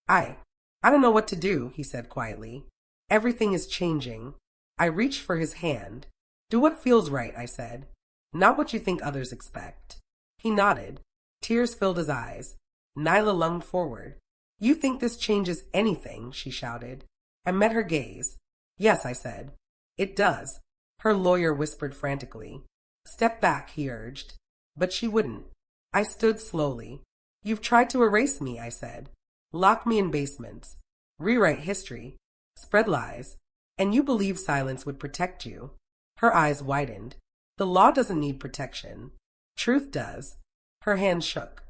I don't know what to do, he said quietly. Everything is changing. I reached for his hand. Do what feels right, I said. Not what you think others expect. He nodded. Tears filled his eyes. Nyla lunged forward. You think this changes anything, she shouted. I met her gaze. Yes, I said. It does. Her lawyer whispered frantically. Step back, he urged. But she wouldn't. I stood slowly. You've tried to erase me, I said. Lock me in basements. Rewrite history. Spread lies. And you believe silence would protect you. Her eyes widened. The law doesn't need protection. Truth does. Her hand shook.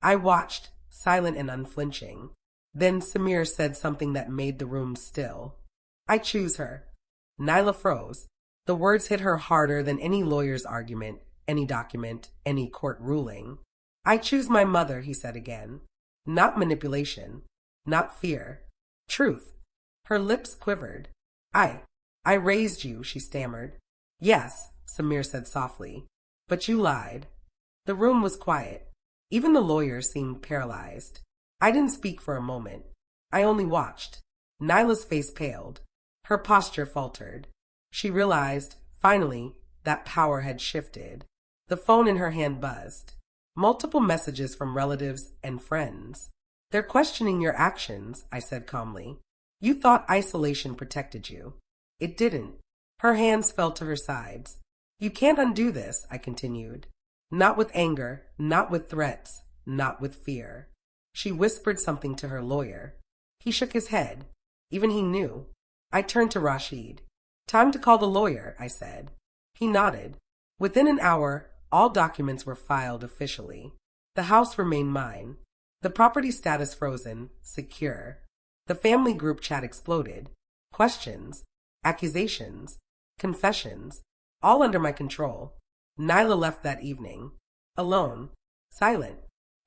I watched, silent and unflinching. Then Samir said something that made the room still. I choose her. Nyla froze. The words hit her harder than any lawyer's argument, any document, any court ruling. I choose my mother, he said again. Not manipulation. Not fear. Truth. Her lips quivered. I raised you, she stammered. Yes, Samir said softly. But you lied. The room was quiet. Even the lawyer seemed paralyzed. I didn't speak for a moment. I only watched. Nyla's face paled. Her posture faltered. She realized, finally, that power had shifted. The phone in her hand buzzed. Multiple messages from relatives and friends. They're questioning your actions, I said calmly. You thought isolation protected you. It didn't. Her hands fell to her sides. You can't undo this, I continued. Not with anger, not with threats, not with fear. She whispered something to her lawyer. He shook his head. Even he knew. I turned to Rashid. Time to call the lawyer, I said. He nodded. Within an hour, all documents were filed officially. The house remained mine. The property status frozen, secure. The family group chat exploded. Questions, accusations, confessions, all under my control. Nyla left that evening. Alone. Silent.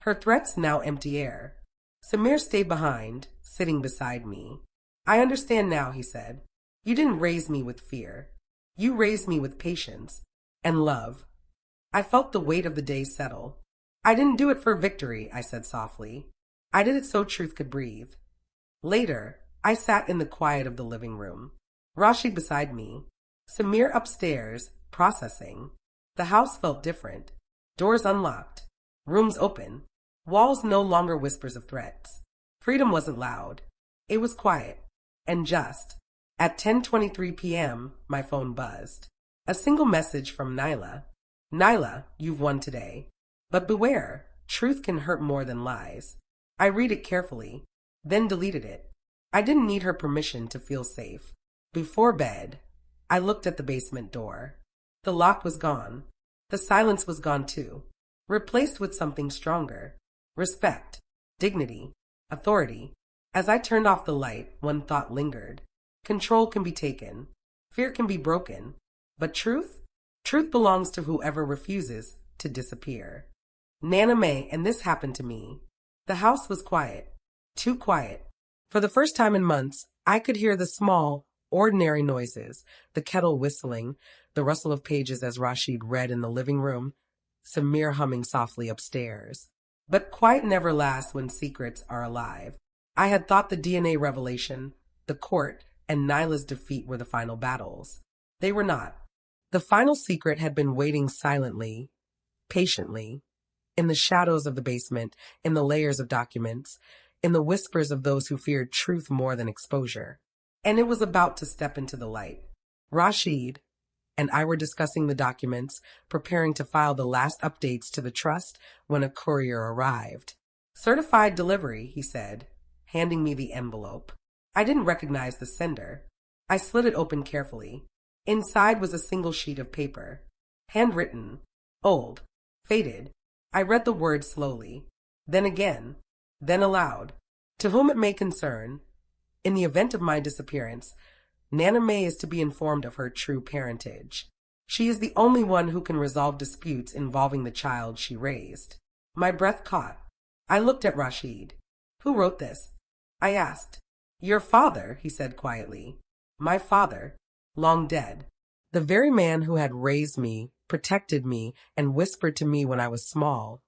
Her threats now empty air. Samir stayed behind, sitting beside me. I understand now, he said. You didn't raise me with fear. You raised me with patience and love. I felt the weight of the day settle. I didn't do it for victory, I said softly. I did it so truth could breathe. Later, I sat in the quiet of the living room. Rashid beside me. Samir upstairs, processing. The house felt different. Doors unlocked. Rooms open. Walls no longer whispers of threats. Freedom wasn't loud. It was quiet. And just. At 10:23 p.m., my phone buzzed. A single message from Nyla. Nyla, you've won today. But beware, truth can hurt more than lies. I read it carefully, then deleted it. I didn't need her permission to feel safe. Before bed, I looked at the basement door. The lock was gone. The silence was gone too, replaced with something stronger. Respect, dignity, authority. As I turned off the light, one thought lingered. Control can be taken. Fear can be broken. But truth? Truth belongs to whoever refuses to disappear. Nana May, and this happened to me. The house was quiet. Too quiet. For the first time in months, I could hear the small, ordinary noises, the kettle whistling, the rustle of pages as Rashid read in the living room, Samir humming softly upstairs. But quiet never lasts when secrets are alive. I had thought the DNA revelation, the court, and Nyla's defeat were the final battles. They were not. The final secret had been waiting silently, patiently, in the shadows of the basement, in the layers of documents, in the whispers of those who feared truth more than exposure. And it was about to step into the light. Rashid and I were discussing the documents, preparing to file the last updates to the trust when a courier arrived. "Certified delivery," he said, handing me the envelope. I didn't recognize the sender. I slid it open carefully. Inside was a single sheet of paper. Handwritten, old, faded. I read the words slowly, then again, then aloud. "To whom it may concern, in the event of my disappearance, Nana May is to be informed of her true parentage. She is the only one who can resolve disputes involving the child she raised." My breath caught. I looked at Rashid. "Who wrote this?" I asked. "Your father," he said quietly. "My father, long dead. The very man who had raised me, protected me, and whispered to me when I was small,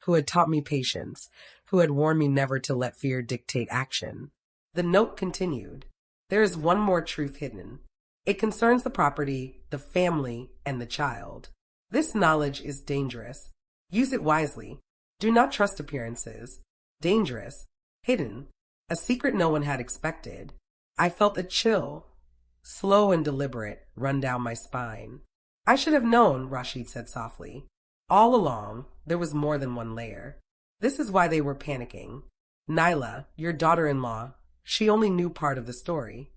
who had taught me patience, who had warned me never to let fear dictate action." The note continued. "There is one more truth hidden. It concerns the property, the family, and the child. This knowledge is dangerous. Use it wisely. Do not trust appearances. Dangerous. Hidden. A secret no one had expected." I felt a chill, slow and deliberate, run down my spine. "I should have known," Rashid said softly. "All along, there was more than one layer. This is why they were panicking. Nyla, your daughter-in-law, she only knew part of the story."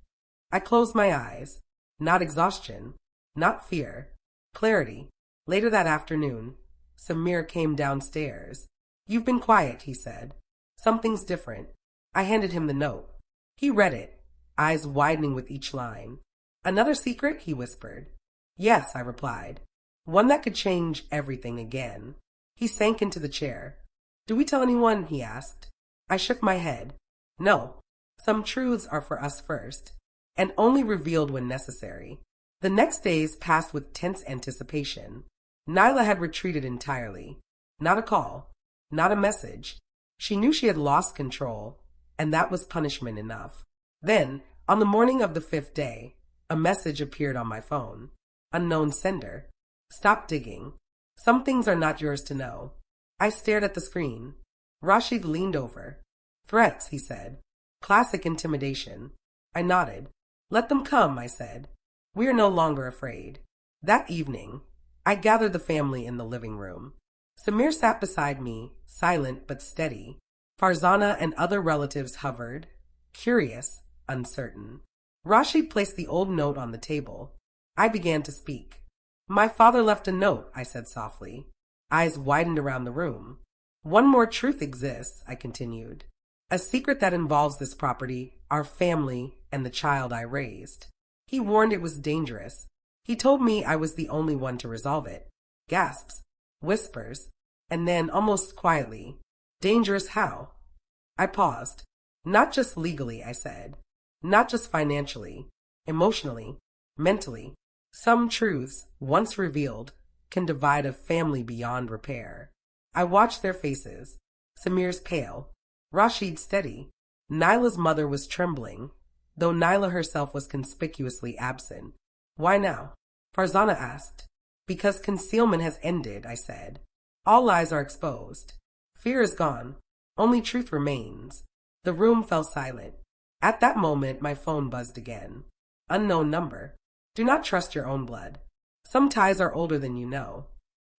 I closed my eyes. Not exhaustion, not fear, clarity. Later that afternoon, Samir came downstairs. "You've been quiet," he said. "Something's different." I handed him the note. He read it, eyes widening with each line. "Another secret?" he whispered. "Yes," I replied. "One that could change everything again." He sank into the chair. "Do we tell anyone?" he asked. I shook my head. "No. Some truths are for us first, and only revealed when necessary." The next days passed with tense anticipation. Nyla had retreated entirely. Not a call, not a message. She knew she had lost control, and that was punishment enough. Then, on the morning of the 5th day, a message appeared on my phone. Unknown sender. "Stop digging. Some things are not yours to know." I stared at the screen. Rashid leaned over. "Threats," he said. "Classic intimidation." I nodded. "Let them come," I said. "We are no longer afraid." That evening, I gathered the family in the living room. Samir sat beside me, silent but steady. Farzana and other relatives hovered, curious, uncertain. Rashid placed the old note on the table. I began to speak. "My father left a note," I said softly. Eyes widened around the room. "One more truth exists," I continued. "A secret that involves this property, our family, and the child I raised." He warned it was dangerous. He told me I was the only one to resolve it. Gasps, whispers, and then, almost quietly, "Dangerous how?" I paused. "Not just legally," I said. "Not just financially, emotionally, mentally. Some truths, once revealed, can divide a family beyond repair." I watched their faces. Samir's pale, Rashid steady. Nyla's mother was trembling, though Nyla herself was conspicuously absent. "Why now?" Farzana asked. "Because concealment has ended," I said. "All lies are exposed. Fear is gone. Only truth remains." The room fell silent. At that moment, my phone buzzed again. Unknown number. "Do not trust your own blood. Some ties are older than you know."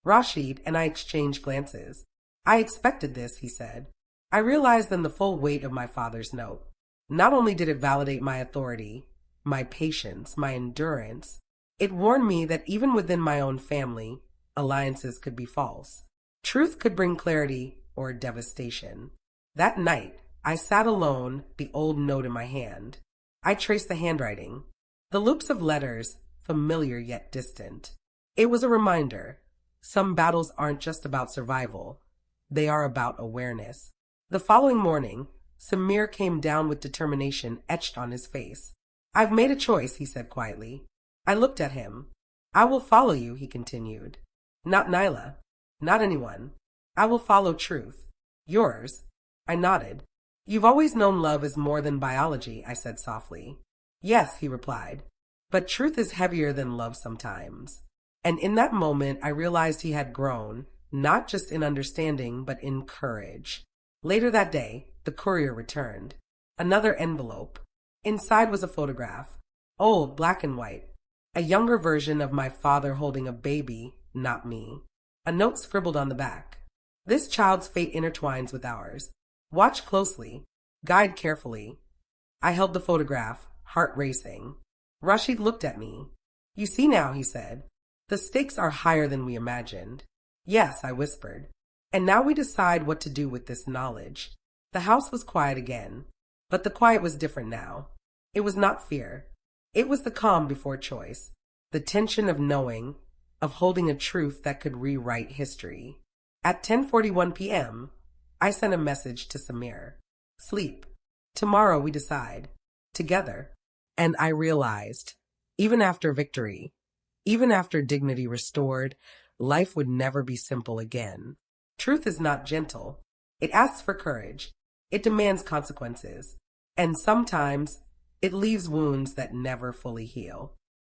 Rashid and I exchanged glances. "I expected this," he said. I realized then the full weight of my father's note. Not only did it validate my authority, my patience, my endurance, it warned me that even within my own family, alliances could be false. Truth could bring clarity or devastation. That night, I sat alone, the old note in my hand. I traced the handwriting, the loops of letters, familiar yet distant. It was a reminder. Some battles aren't just about survival. They are about awareness. The following morning, Samir came down with determination etched on his face. "I've made a choice," he said quietly. I looked at him. "I will follow you," he continued. "Not Nyla. Not anyone. I will follow truth. Yours." I nodded. "You've always known love is more than biology," I said softly. Yes, he replied, but truth is heavier than love sometimes. And in that moment, I realized he had grown, not just in understanding, but in courage. Later that day, the courier returned. Another envelope. Inside was a photograph, old, black and white. A younger version of my father holding a baby, not me. A note scribbled on the back. This child's fate intertwines with ours. Watch closely. Guide carefully. I held the photograph, heart racing. Rashid looked at me. You see now, he said. The stakes are higher than we imagined. Yes, I whispered. And now we decide what to do with this knowledge. The house was quiet again, but the quiet was different now. It was not fear. It was the calm before choice, the tension of knowing, of holding a truth that could rewrite history. At 10:41 p.m., I sent a message to Samir. Sleep. Tomorrow we decide. Together. And I realized, even after victory, even after dignity restored, life would never be simple again. Truth is not gentle. It asks for courage. It demands consequences. And sometimes it leaves wounds that never fully heal.